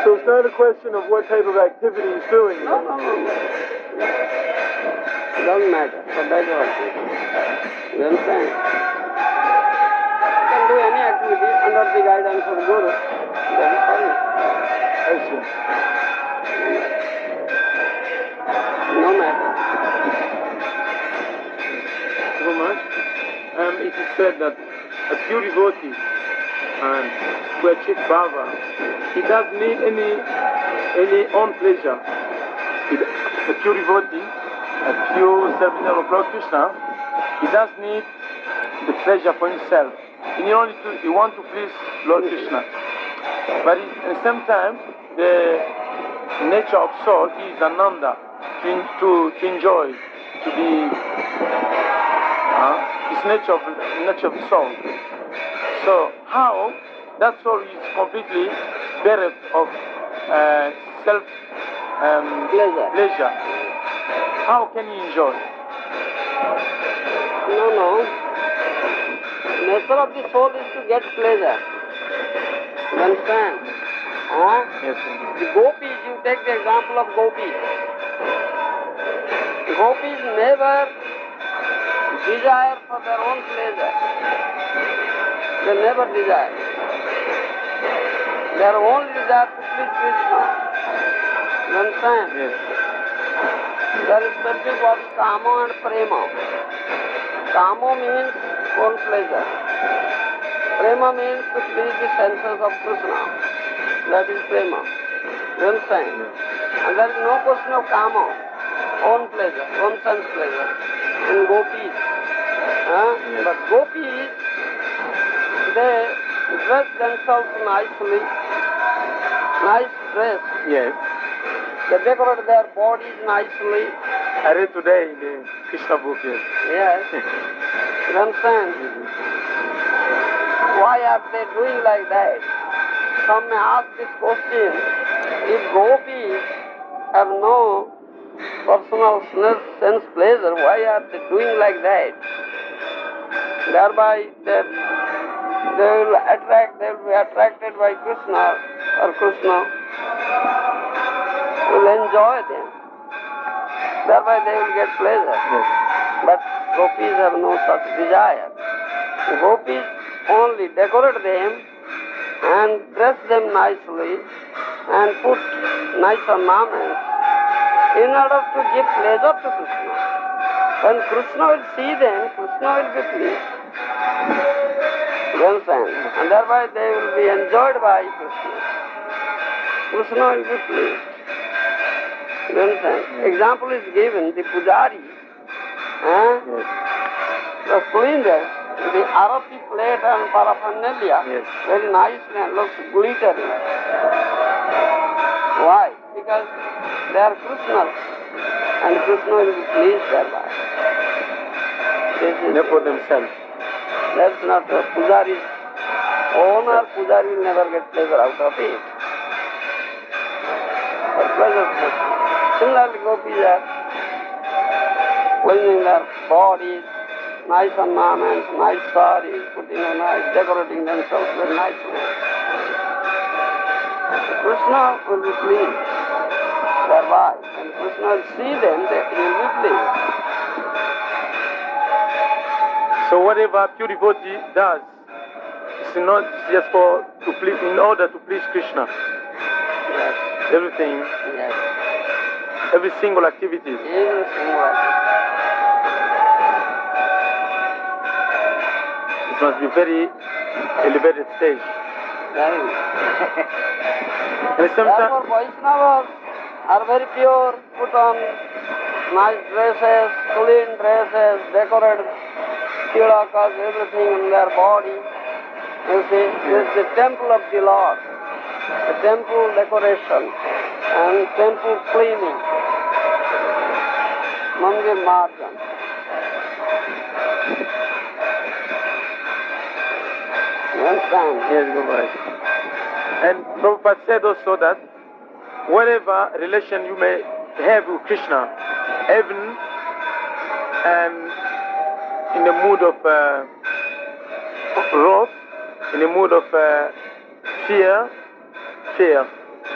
So it's not a question of what type of activity he's doing. No. Doesn't matter. So that's all. You understand? You can do any activity under the guidance of Guru. That is fine. I see. No matter. So much. It is said that a pure devotee and to achieve bhava, he doesn't need any own pleasure. A pure devotee, a pure servitor of Lord Krishna, he doesn't need the pleasure for himself. He wants to please Lord Krishna. But at the same time, the nature of soul is ananda, to enjoy, to be. It's nature of the soul. So how that soul is completely bereft of self pleasure? How can he enjoy? No. Nature of the soul is to get pleasure. You understand? Yes, sir. The gopis, you take the example of gopis. Gopis never desire for their own pleasure. They never desire. Their only desire to please Krishna. You understand? Yes. There is specific words kama and prema. Kama means own pleasure. Prema means to please the senses of Krishna. That is prema. You understand? Yes. And there is no question of kama, own pleasure, own sense pleasure in gopis. Yes. But gopis, they dress themselves nicely, nice dress. Yes. They decorate their bodies nicely. I read today in the Krishna book. Yes. Yes. You understand? Why are they doing like that? Some may ask this question. If gopis have no personal sense pleasure, why are they doing like that? Thereby they will be attracted by Krishna, or Krishna will enjoy them. Thereby they will get pleasure. Yes. But gopis have no such desire. Gopis only decorate them and dress them nicely and put nice ornaments in order to give pleasure to Krishna. When Krishna will see them, Krishna will be pleased. You understand? And thereby they will be enjoyed by Krishna. Krishna will be pleased. You understand? Example is given, the pujari, the cylinders, the arati plate and paraphernalia, Yes. very nicely and looks glittering. Why? Because they are Krishna's and Krishna will be pleased thereby. They're for themselves. That's not a pujari's owner. Pujari will never get pleasure out of it. But pleasure. Similarly, gopis are cleaning their bodies, nice ornaments, nice saris, putting on nice, decorating themselves very nicely. Krishna will be pleased thereby. When Krishna will see them, he will be pleased. So whatever pure devotee does, it's not just in order to please Krishna. Yes. Everything, Yes. every single activity. Every single activity. It must be very elevated stage. Very good. And sometimes, Therefore, Vaishnavas are very pure, put on nice dresses, clean dresses, decorate tilakas, everything in their body. You see, it's the temple of the Lord, the temple decoration and temple cleaning, mandir marjan. You understand? understand. Yes, good Maharaj. And Prabhupada said also that whatever relation you may have with Krishna, even and in the mood of wrath, in the mood of fear,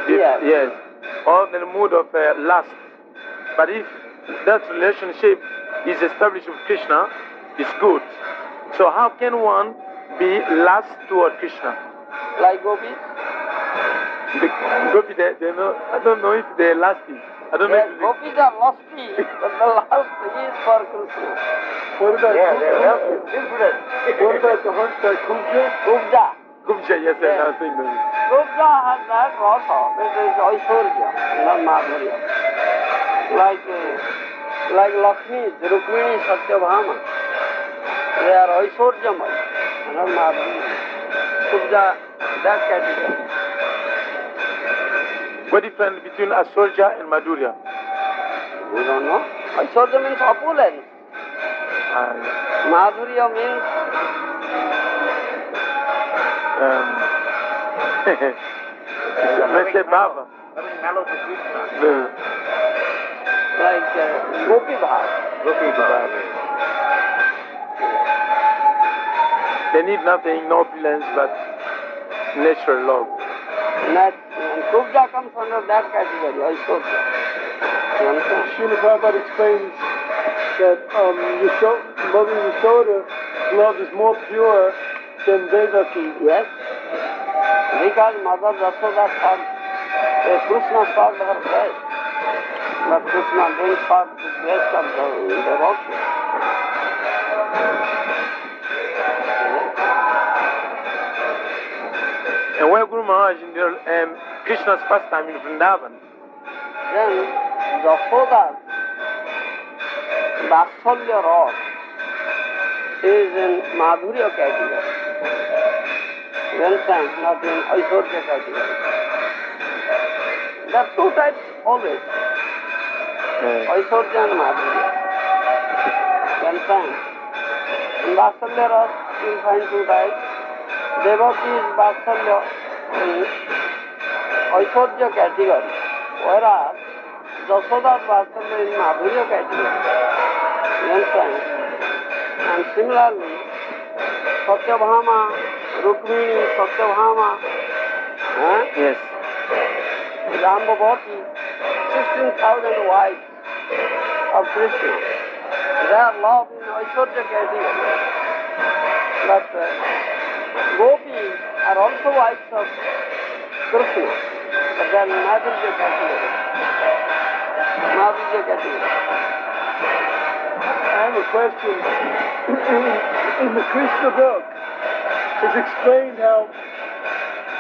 yes, or in the mood of lust. But if that relationship is established with Krishna, it's good. So how can one be lust toward Krishna? Like gopis? The gopi, they know, I don't know if they're lusty. I don't Yes, know if gopis are lusty, but the lust is for Krishna. What about different. what about the hunchback Kubja? Kubja. Gupja, yes, Yes. I think that. Kubja has that rasa, that is Aishwarya, not Madhurya. Like Lakshmi, Rukmini, Satyabhama. They are Aishwaryamay, not Madhurya. Kubja, that category. What difference between Asorja and Madhurya? We don't know. Aishwarya means opulence. Madhurya means let's say Baba. Very mellow to Krishna. like Gopi Bhav. Gopi Baba. They need nothing, no opulence, but natural love. And Kubja comes under that category, Aishwarya. You understand? Srila Prabhupada explains that Mother Yashoda's love is more pure than Devotee. Yes. Because Mother Yashoda thought Krishna served her best. But Krishna didn't serve the best of the devotee. And when Guru Maharaj in Krishna's pastime in Vrindavan, Then Yashoda's Vatsalya rod is in Madhurya category. You understand? Not in Aishwarya category. There are two types always. Aishwarya and Madhurya. You understand? In Vatsalya rod you will find two types. Devotee is Vatsalya in Aishwarya category. Whereas Yashoda's Vatsalya is Madhurya category. You understand? And similarly, Satyabhama, Rukmini, Satyabhama, yes, Jambavati, 16,000 wives of Krishna. They are loved in Aishwarya category. But gopis are also wives of Krishna, but they are in Madhurya category. Madhurya category. I have a question. In the Krishna book, it's explained how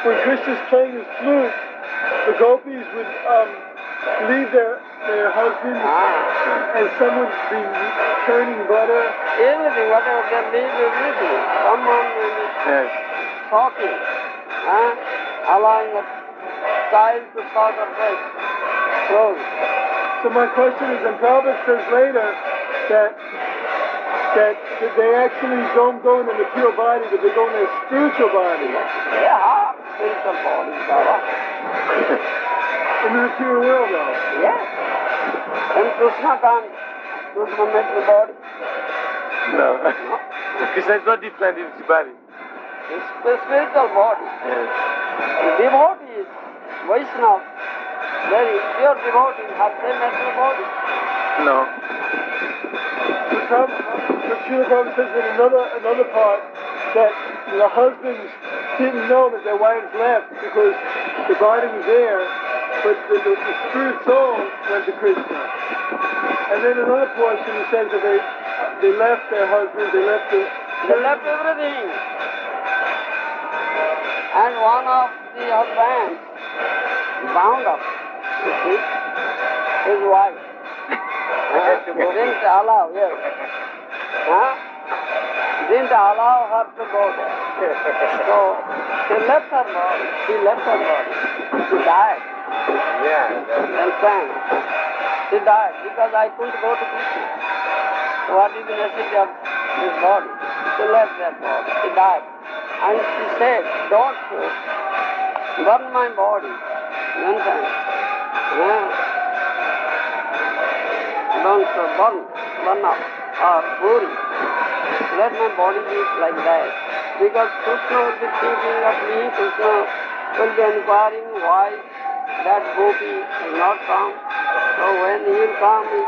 when Krishna's playing his flute, the gopis would leave their husbands and some would be churning butter. Everything, whatever they leave, everything. Someone will be yes. talking, allowing a child to suck her breast. Clothes. So my question is, and Prabhupada says later that they actually don't go into the pure body, but they go in their spiritual body. Yeah, spiritual body, Baba. In the material world, though. Yes. And Krishna can't. Krishna made the body. No. Krishna is not different in his body. It's the spiritual body. Yes. The devotees, Vaishnava, very pure devotees, have they made the body? No. But Srila Prabhupada says in another part that the husbands didn't know that their wives left because the body was there, but the spirit soul went to Krishna. And then another portion he says that they left their husbands, they left everything. And one of the husbands bound up, you see, his wife. Didn't allow, yes. Didn't allow her to go there. So she left her body. She She died. Yeah. Understand? She died because I couldn't go to Krishna. So what is the necessity of this body? She left that body. She died. And she said, don't burn my body. You understand? Don't burn up or bury. Let my body be like that. Because Krishna will be thinking of me, Krishna will be inquiring why that gopi will not come. So when he will come, he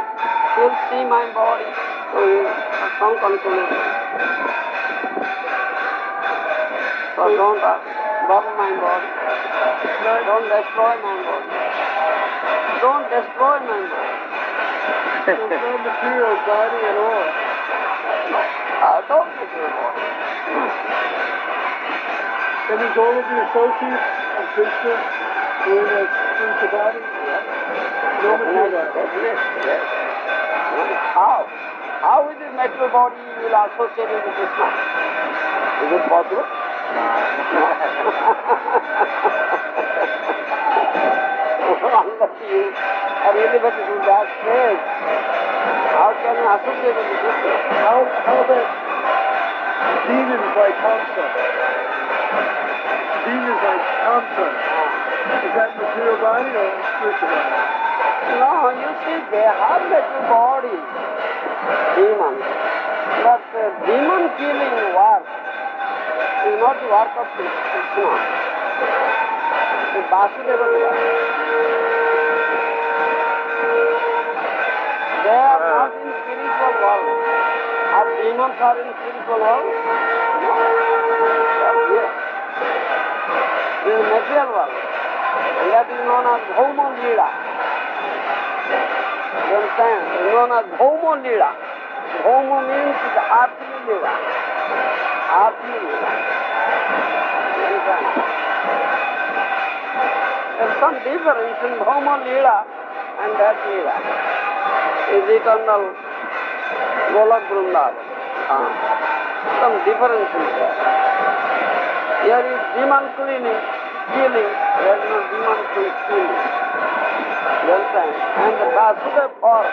will see my body, so he will have some consolation. So don't burn my body. Don't destroy my body. Don't destroy my body. It's not material body at all. Don't material body. And is all of the associates of Krishna who are in that spiritual body? No material body. Yes. How? How with this material body you will associate with Krishna? Is it possible? Unless you are elevated to that stage, how can you associate with Krishna? How about demons like Kamsa? Demons like Kamsa. Is that material body or spiritual body? No, you see, they have material body, demons. But demon killing work is not the work of Krishna. It's Vasudeva's work. They are not in spiritual world. Our demons are in spiritual world? No. They are here. This is material world. And that is known as Bhoma Lila. You understand? It is known as Bhoma Lila. Bhoma means the earthly Lila. Earthly Lila. You understand? There is some difference in Bhoma Lila and that Lila. Is eternal Golak Vrindavan. Some difference is there. Here is demon killing. There is no demon killing. You understand? And the Vasudeva form,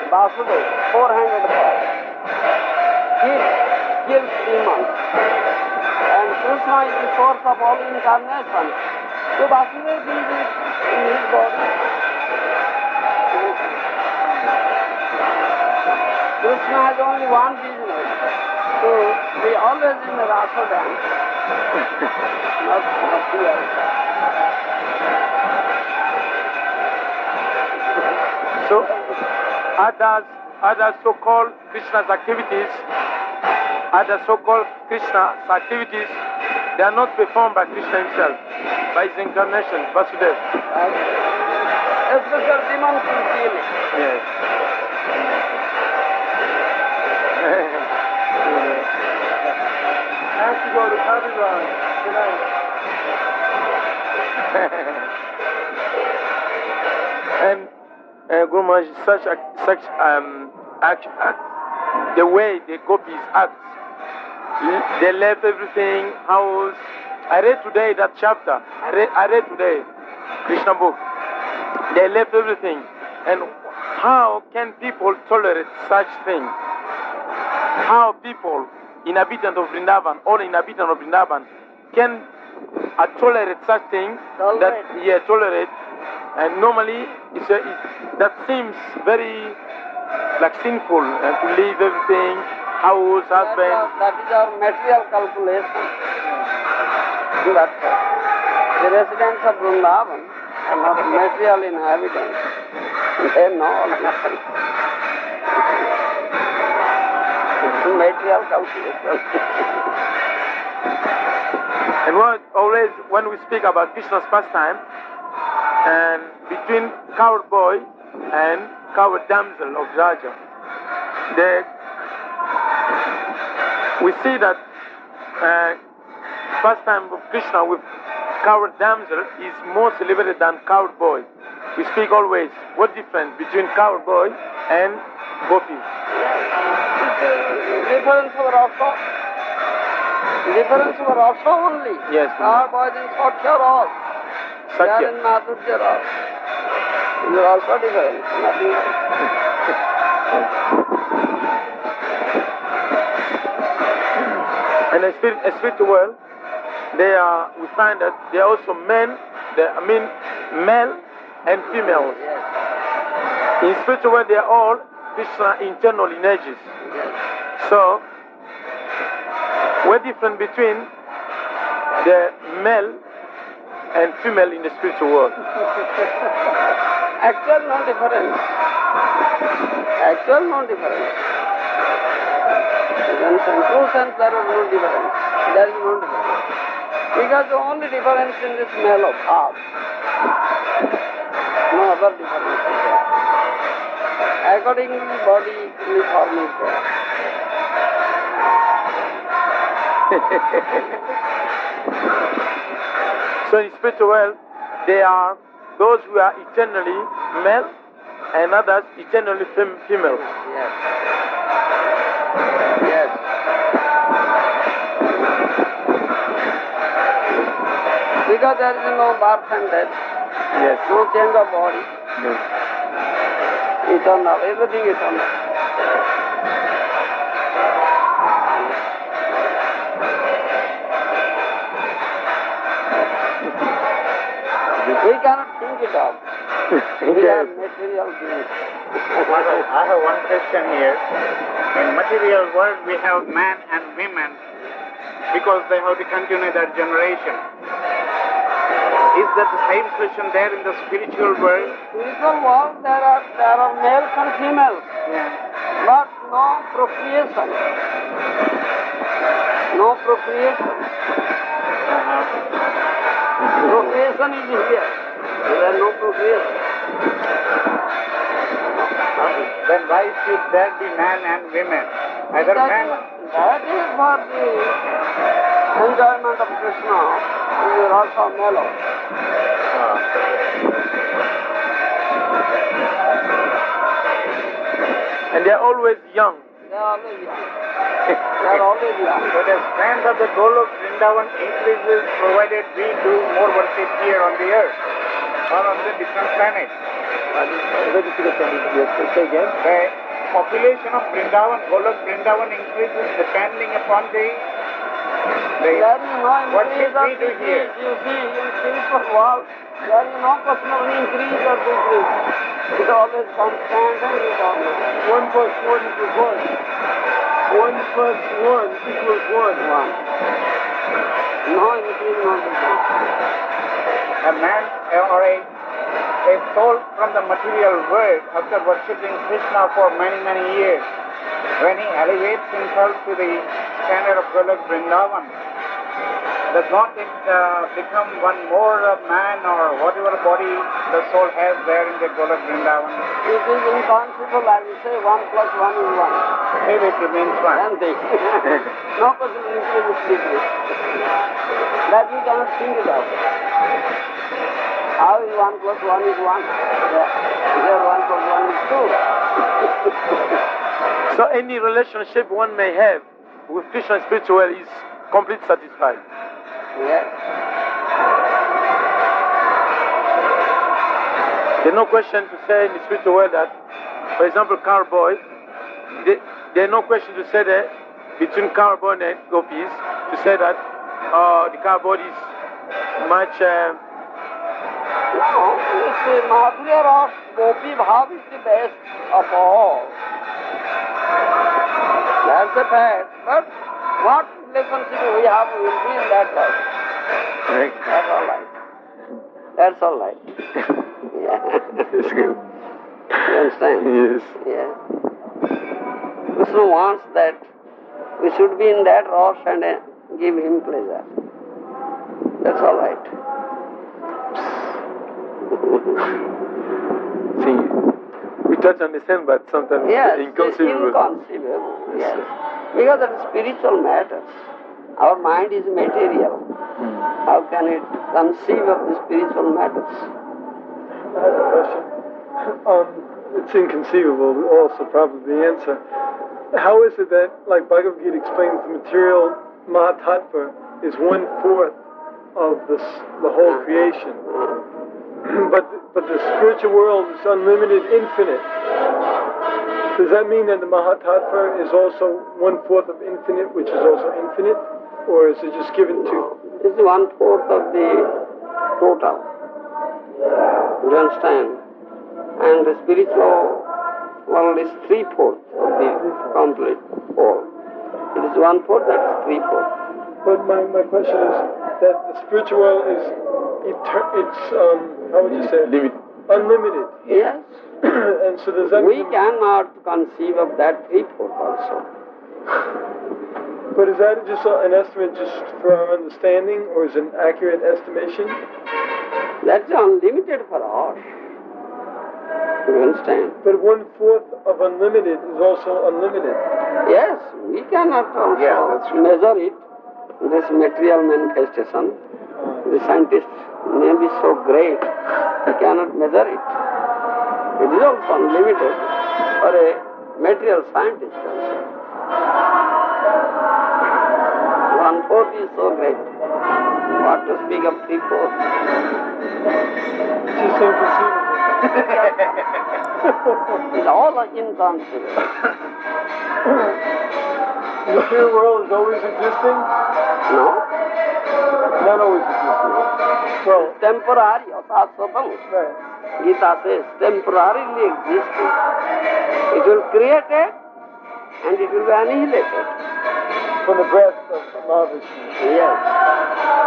Vasudeva, 400 form, kills demons. And Krishna is the source of all incarnation. So Vasudeva kills it in his body. Krishna has only one business, to be always in the Rasa dance, not here. So, other so-called Krishna's activities, they are not performed by Krishna himself, by his incarnation, Vasudeva. Especially demon killing. Yes. I have to go to Kaviraj tonight. And Guru Maharaj, the way the gopis act, they left everything, house. I read today that chapter. I read today, Krishna book. They left everything. And how can people tolerate such thing? How people, inhabitants of Vrindavan, all inhabitants of Vrindavan, can tolerate such thing? Tolerate. And normally, that seems very like sinful to leave everything, house, husband. That is our material calculation. That's the residents of Vrindavan are not material inhabitants. They know all these things. It's material calculation. And always when we speak about Krishna's pastime, and between coward boy and coward damsel of Raja, we see that pastime of Krishna with coward damsel is more celebrated than coward boy. We speak always, what difference between coward boy and gopi? Difference for rasa. Difference for rasa only. Yes. Coward boys in Satya Ras. They are in Madhurya Ras. These are also different. Nothing else. And the spiritual world, we find that they are also male and females. Yes. In spiritual world, they are all Krishna internal energies. Yes. So, what difference between the male and female in the spiritual world? Actual no difference. Actual no difference. In true sense, there is no difference. There is no difference. Because the only difference in this male of heart. No other difference is there. Accordingly, body uniform is there. So in spiritual world, they are those who are eternally male and others eternally female. Yes. Yes. Because there is no birth and death. Yes. No change of body. Yes. Eternal, everything eternal. We cannot think it out. We are material beings. I have one question here. In material world, we have man and women because they have to continue their generation. Is that the same question there in the spiritual world? Spiritual world, there are males and females, but no procreation. No procreation. Procreation is here. There is no procreation. Then why should there be man and women? Either man. That is for the enjoyment of Krishna. We are also mellow. And they are always young. They are always young. They are always young. So the strength of the goal of Vrindavan increases provided we do more worship here on the earth or on the different planets. Say again. The population of Vrindavan, Golok Vrindavan increases depending upon the There is no worship increase or we do here. decrease. You see, in spiritual world, there is no question of increase or decrease. It always constant and eternal. 1 plus 1 equals 1. 1 plus 1 equals 1. No increase, no decrease. A man or a soul from the material world after worshipping Krishna for many, many years, when he elevates himself to the standard of Golok Vrindavan, does not it become one more man or whatever body the soul has there in the Golok Vrindavan? It is inconceivable, I will say 1 plus 1 is 1. Maybe it remains one. And they, no question of increase, decrease. That we cannot think it out. How is 1 plus 1 is 1? Here 1 plus 1 is 2. So any relationship one may have with Krishna spiritual is completely satisfied. Yes. There's no question to say in the spiritual world that, for example, cowboy, there's no question to say that between cowboy and gopis, to say that the cowboy is much... No, it's Madhurya Ras, Gopi Bhav is the best of all. That's a fact. But what relationship we have will be in that life. Right. That's all right. That's all right. Yeah. It's good. You understand? Yes. Yeah. Krishna wants that we should be in that rush and give him pleasure. That's all right. See, we try to understand, but sometimes Yes, it's inconceivable. it's inconceivable. Yes. Because that is spiritual matters. Our mind is material. How can it conceive of the spiritual matters? I have a question. It's inconceivable, also probably the answer. How is it that, like Bhagavad Gita explains, the material Mahatattva is 1/4 of the whole creation? But the spiritual world is unlimited, infinite. Does that mean that the Mahatattva is also 1/4 of infinite, which is also infinite? or is it just given to? No, this is 1/4 of the total. You understand? And the spiritual world is 3/4 of the complete whole. It is 1/4, that is 3/4. But my question is that the spiritual world is how would you say? Unlimited. Yes. And so does that We mean, cannot conceive of that 3/4 also. but is that just an estimate just for our understanding, or is it an accurate estimation? That's unlimited for us. You understand? But 1/4 of unlimited is also unlimited. Yes, we cannot also measure it, this material manifestation. The scientists may be so great, we cannot measure it. It is also unlimited for a material scientist also. 1/4 is so great. What to speak of 3/4? It's just inconceivable. It's all inconceivable. The material world is always existing? No? Not always existing. Well, It's temporary, asasvatam. right. Gita says, temporarily existing. It will create it and it will be annihilated. From the breath of Mahavishnu. Yes.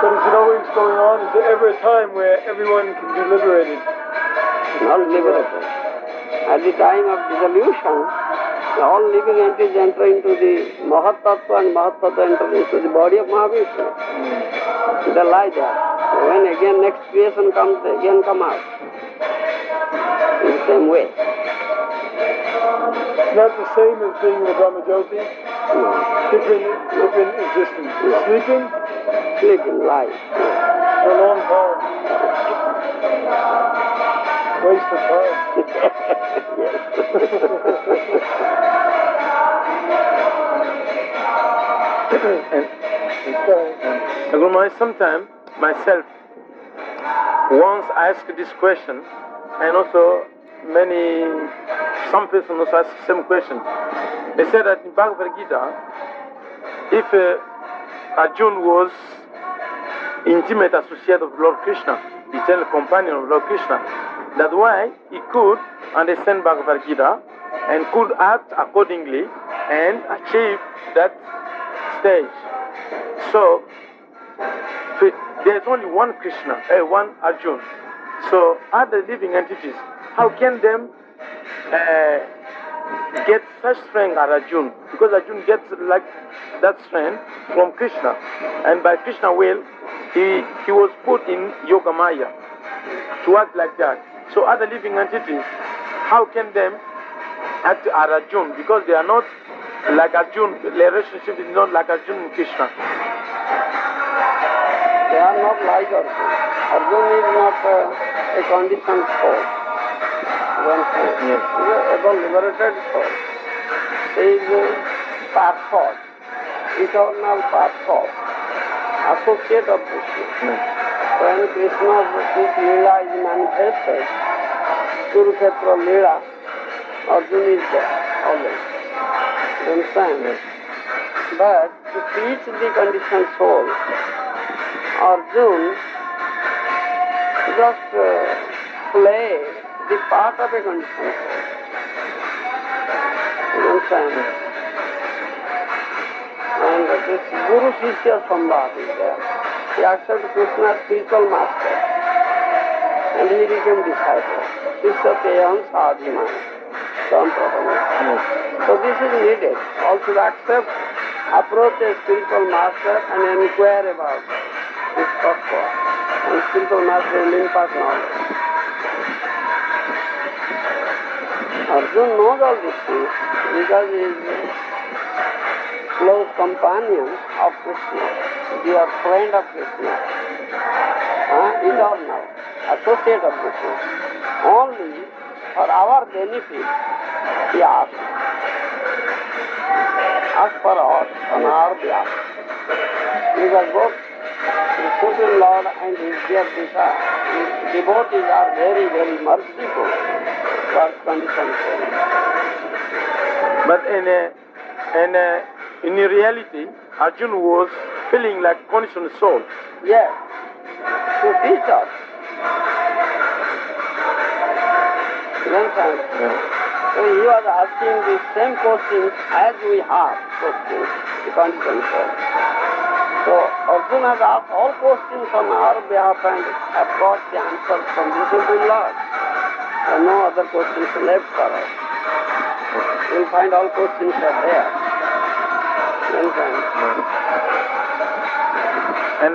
But is it always going on? Is there ever a time where everyone can be liberated? Not liberated. At the time of dissolution, all living entities enter into the Mahatattva and Mahatattva enter into the body of Mahavishnu. They lie there. So when again next creation comes, they again come out. In the same way. It's not the same as being the Brahmajyoti? No. Different existence. Sleeping Sleeping, lie. for a long time. Waste of time. Guru Maharaj, sometimes myself once asked this question, and also some person also asked the same question. They said that in Bhagavad Gita, if Arjuna was intimate associate of Lord Krishna, eternal companion of Lord Krishna, that's why he could understand Bhagavad Gita and could act accordingly and achieve that stage. So there's only one Krishna, one Arjuna. So other living entities, how can them get such strength as Arjuna? Because Arjuna gets like that strength from Krishna, and by Krishna will, he was put in Yoga Maya to act like that. So other living entities, how can them act as Arjuna? Because they are not like Arjuna. The relationship is not like Arjuna and Krishna. They are not like Arjuna. Arjuna is not a conditioned soul. Yes. He is a liberated soul. He is a pathos, eternal pathos, associate of Krishna. When Krishna's Leela is manifested, Kurukshetra Leela, Arjuna is there always. You understand? But to teach the conditioned soul, Arjuna just play the part of a conditioned soul. You understand? And this Guru Shishya Sambhav is there. He accepted Krishna as spiritual master and he became disciple. Shishya Teyam Sadhiman. So this is needed. All should accept, approach a spiritual master and inquire about his tattva. And spiritual master will impart knowledge. Arjuna knows all these things because he is a close companion of Krishna, dear friend of Krishna, eternal, associate of Krishna. Only for our benefit, he asks. Ask for us on our behalf. Because both the Supreme Lord and his dear Krishna, his devotees are very, very merciful towards conditioned souls. But in reality, Arjuna was feeling like conditioned soul. Yes, to teach us. You understand? So he was asking the same questions as we have questions, the conditioned soul. So Arjuna has asked all questions on our behalf and have got the answers from the Supreme Lord. There are no other questions left for us. You'll find all questions are there. You understand? And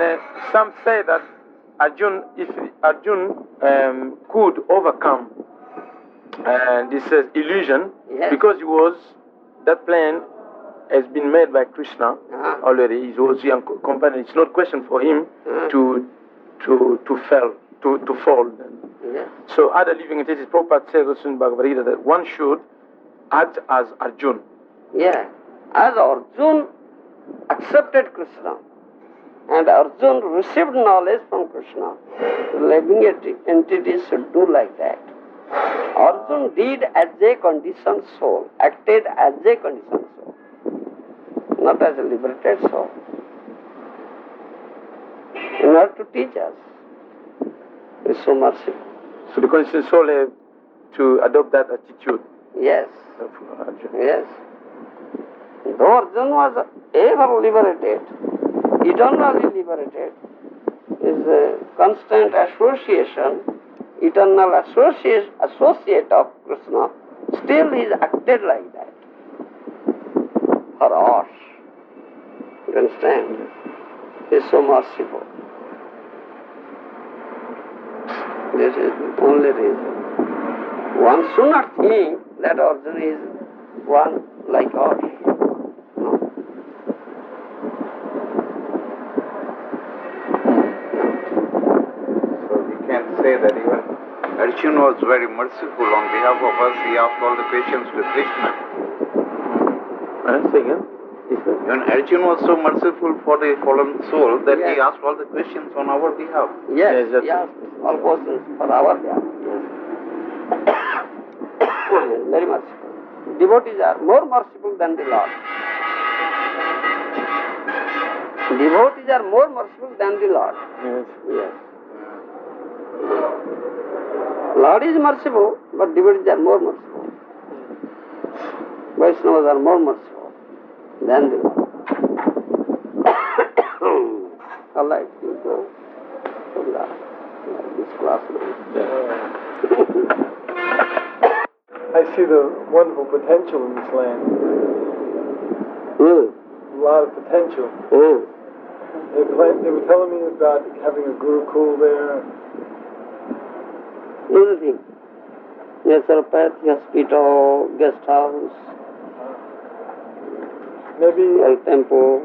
some say that if Arjun could overcome this illusion, because that plan has been made by Krishna already. He was young companion. It's not a question for him to fall. So other living entities, Prabhupada says also in Bhagavad Gita that one should act as Arjun. Yeah, as Arjun accepted Krishna and Arjun received knowledge from Krishna, living entities should do like that. Arjun did as a conditioned soul, acted as a conditioned soul, not as a liberated soul. In order to teach us, he is so merciful. So the conditioned soul have to adopt that attitude. Yes. Of Arjun. Yes. Though Arjun was ever liberated, eternally liberated, is a constant association, eternal associate of Krishna, still he is acted like that for us. You understand? He is so merciful. This is the only reason. One should not think that Arjuna is one like us. No. So we can say that even Arjuna was very merciful on behalf of us. He asked all the questions to Krishna. Say again? Even Arjuna was so merciful for the fallen soul that he asked all the questions on our behalf. Yes, yes, all questions for our behalf. Yes. Very merciful. Devotees are more merciful than the Lord. Devotees are more merciful than the Lord. Yes. Yes. Lord is merciful, but devotees are more merciful. Vaishnavas are more merciful than the Lord. All right, you go to this class now. I see the wonderful potential in this land. A lot of potential. They were telling me about having a Gurukul there. Everything. Naturopathy, hospital, guest house, Maybe, temple.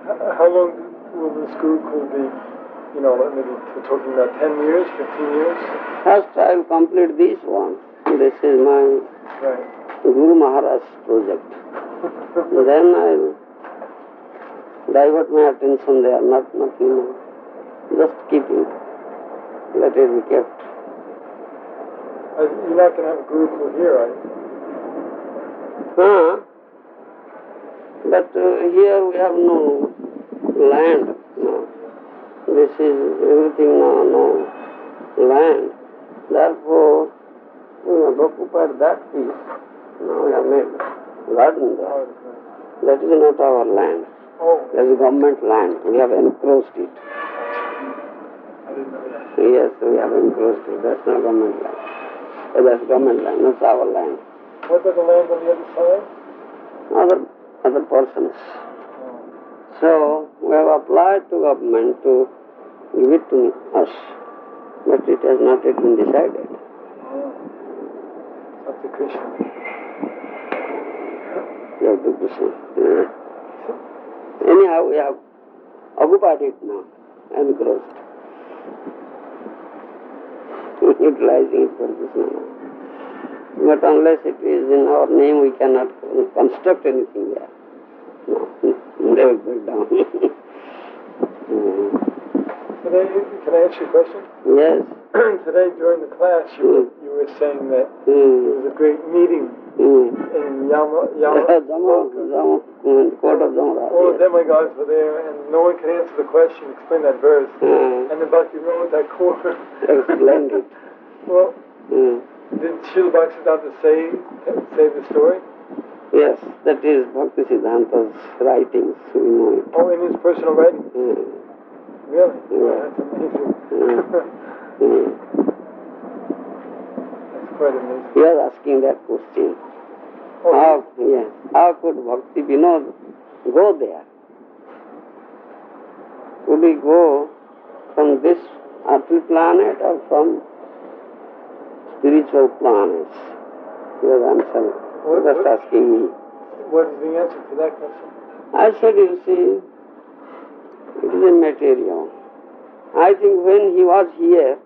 how long will this Gurukul be? You know, maybe we're talking about 10 years, 15 years? First I will complete this one. This is my Guru Maharaja's project. Then I will divert my attention there, nothing more. Just keep it. Let it be kept. You're not going to have a Gurukul here, are you? But here we have no land. No. This is everything now, no land. Therefore, we have occupied that piece. Now we have made garden there. That is not our land. That is government land. We have encroached it. Yes, we have encroached it. That's not government land. That's government land, not our land. What about the land on the other side? Other persons. So we have applied to government to give it to us, but it has not yet been decided. Up to Krishna. Up to Krishna. Anyhow, we have occupied it now, encroached. Utilizing it for Krishna. But unless it is in our name, we cannot construct anything there. No, they will break down. Today, can I ask you a question? Yes. Today during the class, you were saying that there was a great meeting in Yama. in the court of Dhamraj. All the Yes. demigods were there, and no one could answer the question, explain that verse. And then Bhakti wrote that Gour. Explained it. Well, Mm. did Srila Bhaktisiddhanta say the story? Yes, that is Bhakti Siddhanta's writings, we know it. Oh, in his personal writings? Mm. Really? Yeah. Oh, that's amazing. Mm. That's quite amazing. He was asking that question. Oh, How could Bhakti Vinod go there? Could he go from this earthly planet or from spiritual planets? He was answering. Just asking me. what is the answer to that question? I said, you see, it is a material. I think when he was here,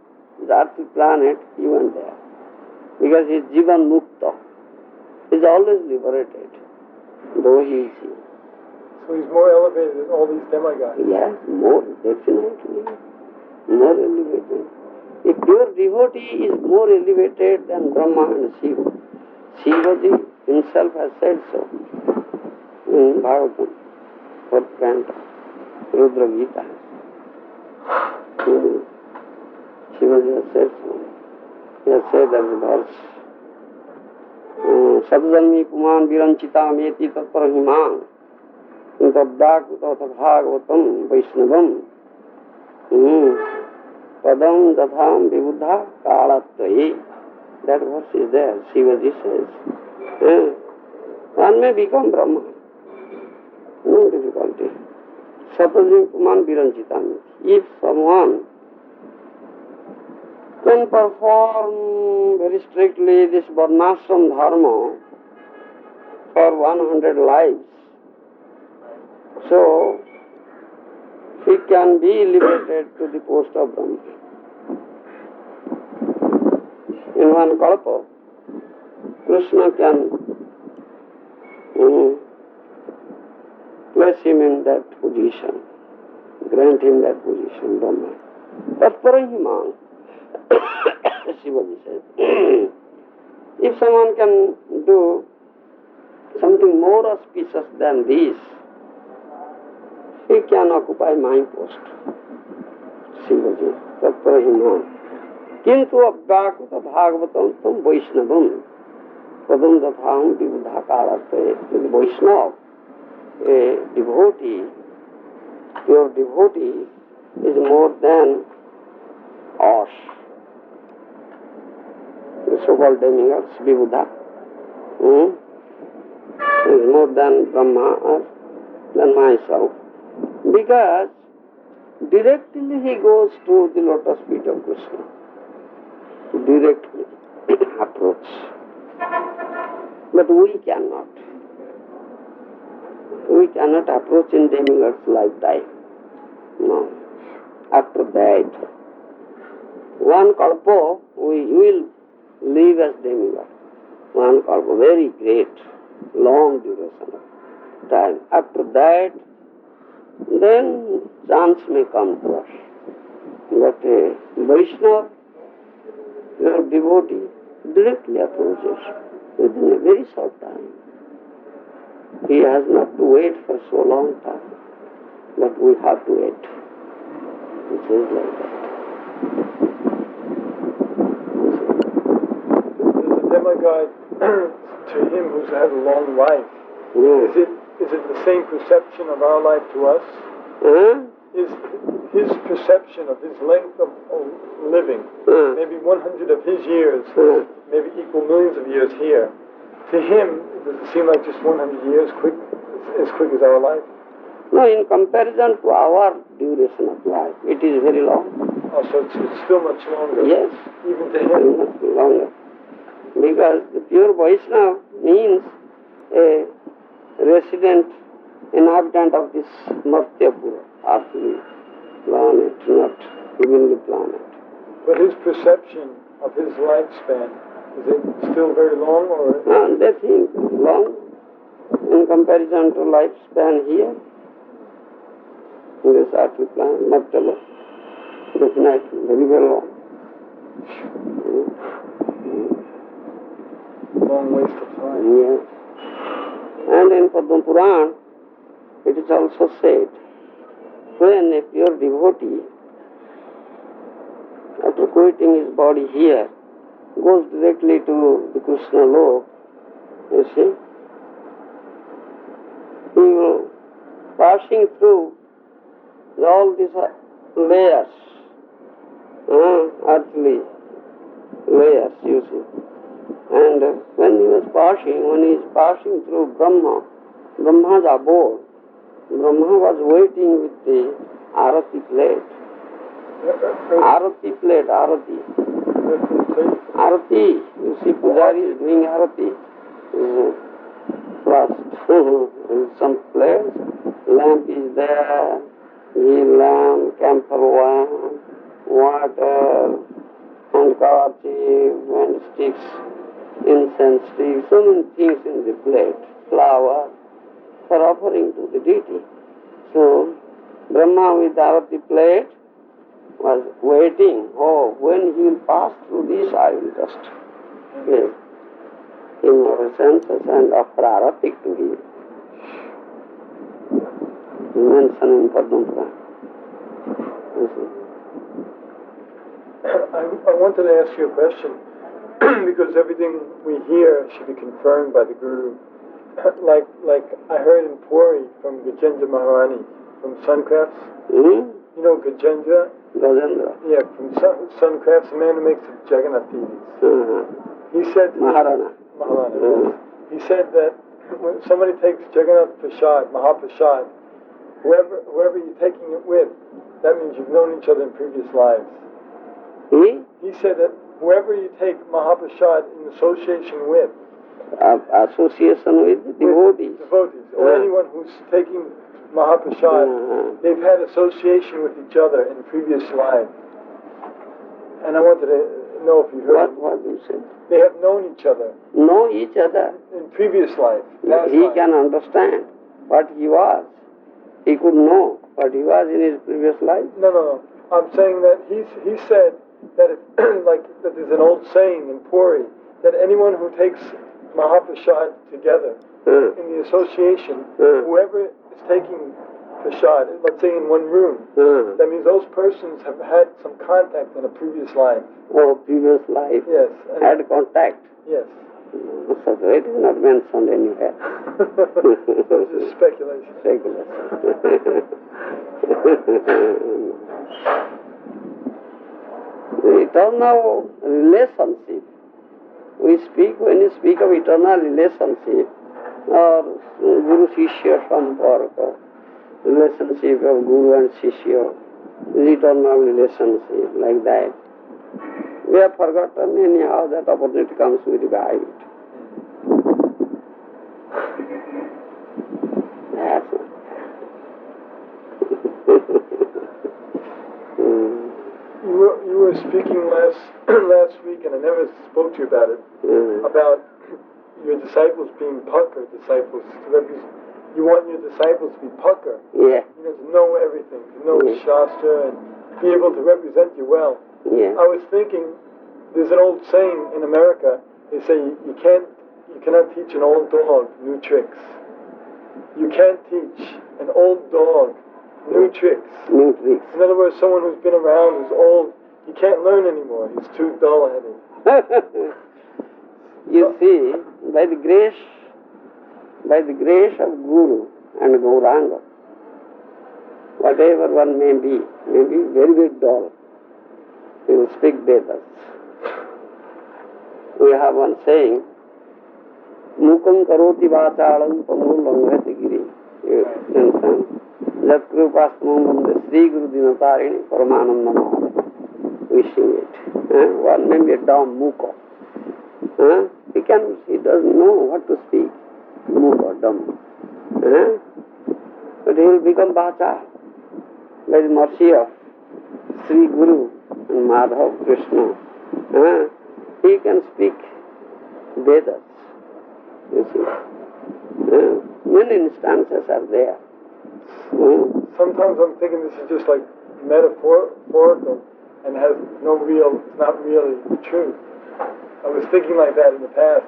the earthly planet, he went there. Because he is Jivan Mukta. He is always liberated, though he is here. So he's more elevated than all these demigods. Yes, more, definitely. More elevated. A pure devotee is more elevated than Brahma and Shiva. Shivaji himself has said so in Bhagavatam, 4th canto, Rudra Gita. Shivaji has said so. He has said as a verse, Sadjanmi Puman Viranchita Meti Tatparahimang Taddakuta Bhagavatam Vaishnavam Padam Datham Vibuddha Kalatvaye. That verse is there. Shivaji says, one may become Brahma. No difficulty. Satajim Puman Viranchitami. If someone can perform very strictly this Varnashram Dharma for 100 lives, so he can be elevated to the post of Brahma. In one kalpa, Krishna can place him in that position, grant him that position, Brahma. Tatparahimang, Shivaji says, if someone can do something more auspicious than this, he can occupy my post. Shivaji, Tatparahimang. Kintu abhyakuta bhagavatam tam Vaishnavam padam datham vibuddha kalatve. The Vaishnava, a devotee, pure devotee, is more than us, the so-called demigods, vibuddha. Is more than Brahma or than myself. Because directly he goes to the lotus feet of Krishna. Directly approach. But we cannot. We cannot approach in demigod's lifetime. No. After that, one kalpa we will live as demigod. One kalpa, very great, long duration of time. After that, then chance may come to us. But a Vaishnava, your devotee, directly approaches within a very short time. He has not to wait for so long time, but we have to wait. It is like that. There's a demigod to him who's had a long life. Yeah. Is it the same perception of our life to us? Is his perception of his length of living, maybe 100 of his years, maybe equal millions of years here, to him, does it seem like just 100 years as quick as our life? No, in comparison to our duration of life, it is very long. Oh, so it's still much longer? Yes. Even to him? Much longer. Because the pure Vaishnava means a resident, inhabitant of this Martyapura, earthly planet, not heavenly planet. But his perception of his lifespan, is it still very long, or? They think long in comparison to lifespan here. In this earthly planet, Martyapura, definitely very, very long. Long waste of time. Yes. And in Padma Puran, it is also said, when a pure devotee, after quitting his body here, goes directly to the Krishna lok, you see, he will, passing through all these layers, earthly layers, you see. And when he is passing through Brahma, Brahma's abode, Brahma was waiting with the arati plate. Arati plate, arati. Arati, you see, Pujari is doing arati. First, some place, lamp is there, ghee lamp, camphor lamp, water, and kerchief, and sticks, incense sticks, so many things in the plate, flower, for offering to the deity. So, Brahma with the arati plate was waiting, when he will pass through this, I will just give him senses and offer arati to him. Mention in Padma. I wanted to ask you a question, because everything we hear should be confirmed by the Guru. Like I heard in Puri from Gajendra Maharani, from Suncrafts. Hmm? You know Gajendra? Gajendra. Yeah, from Suncrafts, the man who makes the Jagannath TVs. He said... Maharaja. Yes. He said that when somebody takes Jagannath Prasad, Mahaprasad, whoever you're taking it with, that means you've known each other in previous lives. He said that whoever you take Mahaprasad in association with, association with devotees. Devotees, or anyone who's taking Mahaprasad, they've had association with each other in previous lives. And I wanted to know if you heard... What you said? They have known each other. Know each other. In previous life. He can understand what he was. He could know what he was in his previous life. No. I'm saying that he said that that there's an old saying in Puri that anyone who takes Mahaprasad together in the association, whoever is taking Prasad, let's say in one room, that means those persons have had some contact in a previous life. Oh, previous life? Yes. Had contact? Yes. So it is not mentioned anywhere. So it's just speculation. Eternal relationship. When you speak of eternal relationship, or Guru Shishya Samparka, relationship of Guru and Shishya, eternal relationship, like that. We have forgotten anyhow that opportunity comes, we revive it. That's it. You were speaking last week, and I never spoke to you about it, about your disciples being pucker disciples. You want your disciples to be pucker. Yeah. To know everything, to know Shastra, and be able to represent you well. Yeah. I was thinking, there's an old saying in America, they say you cannot teach an old dog new tricks. You can't teach an old dog new tricks. New tricks. In other words, someone who's been around, who's old, he can't learn anymore. He's too dull-headed. You see, by the grace of Guru and Gauranga, whatever one may be very, very dull, he will speak Vedas. We have one saying, Mukam karoti vachalam pamul langhati giri. You understand? Jat krupastamam vande Sri Guru Dinatarini Paramananda Maharaja. We sing it. One may be a dumb muka. He doesn't know what to speak. Muka, dumb. But he will become Vacha by the mercy of Sri Guru and Madhav Krishna. He can speak Vedas. You see. Many instances are there. Sometimes I'm thinking this is just like metaphorical and has it's not really true. I was thinking like that in the past.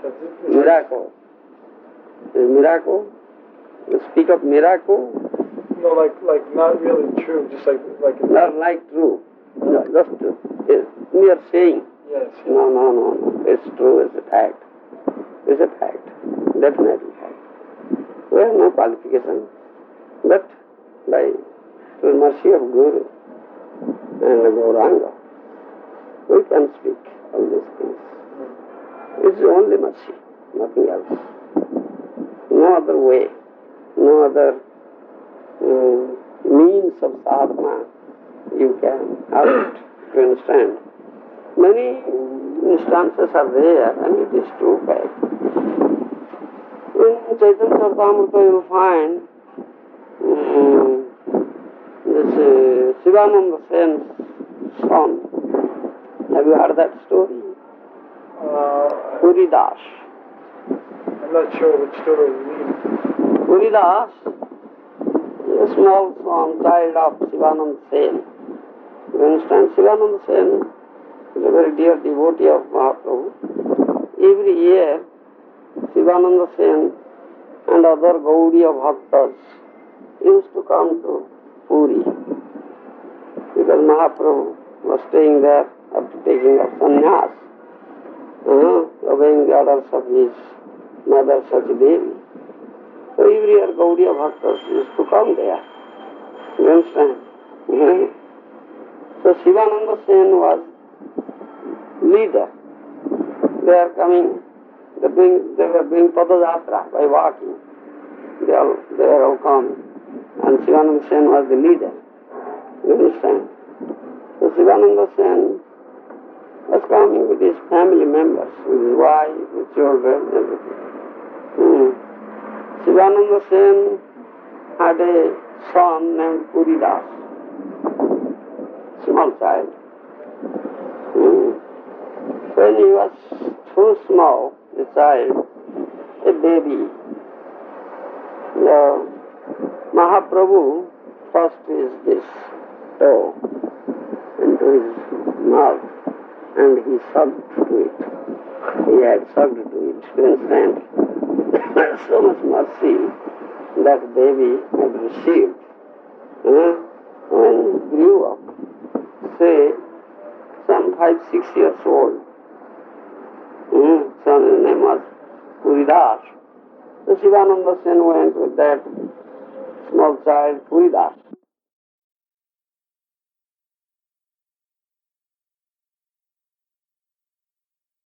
Miracle. Miracle. You speak of miracle, No, like not really true, just like Not like true. No, just mere saying. yes. No. It's true, it's a fact. It's a fact. Definitely fact. We have no qualification. But by the mercy of Guru and the Gauranga, we can speak all these things. It's only mercy, nothing else. No other way, no other means of sadhana you can have it to understand. Many instances are there, and it is true fact. In Chaitanya Charitamrita you will find this Sivananda Sen's son. Have you heard that story? Puridas. I'm not sure what story you mean. Puridas, a small son, child of Sivananda Sen. You understand? Sivananda Sen is a very dear devotee of Mahaprabhu. Every year, Sivananda Sen and other Gaudiya Bhaktas used to come to Puri because Mahaprabhu was staying there after taking up sannyas, obeying the orders of his mother Sachidevi. So every year Gaudiya Bhaktas used to come there. You understand? So Sivananda Sen was leader. They are coming, they were doing Padayatra by walking. They were all coming. And Sivananda Sen was the leader. You understand? So Sivananda Sen was coming with his family members, with his wife, with children, everything. Sivananda Sen had a son named Puridas, small child. When he was too small, the child, a baby, the Mahaprabhu thrust this toe into his mouth and he sucked to it. He had sucked to it, you understand? So much mercy that baby had received. When he grew up, say, some 5-6 years old, so his name was Puridas. So Sivananda Sen went with that small child, Puridas,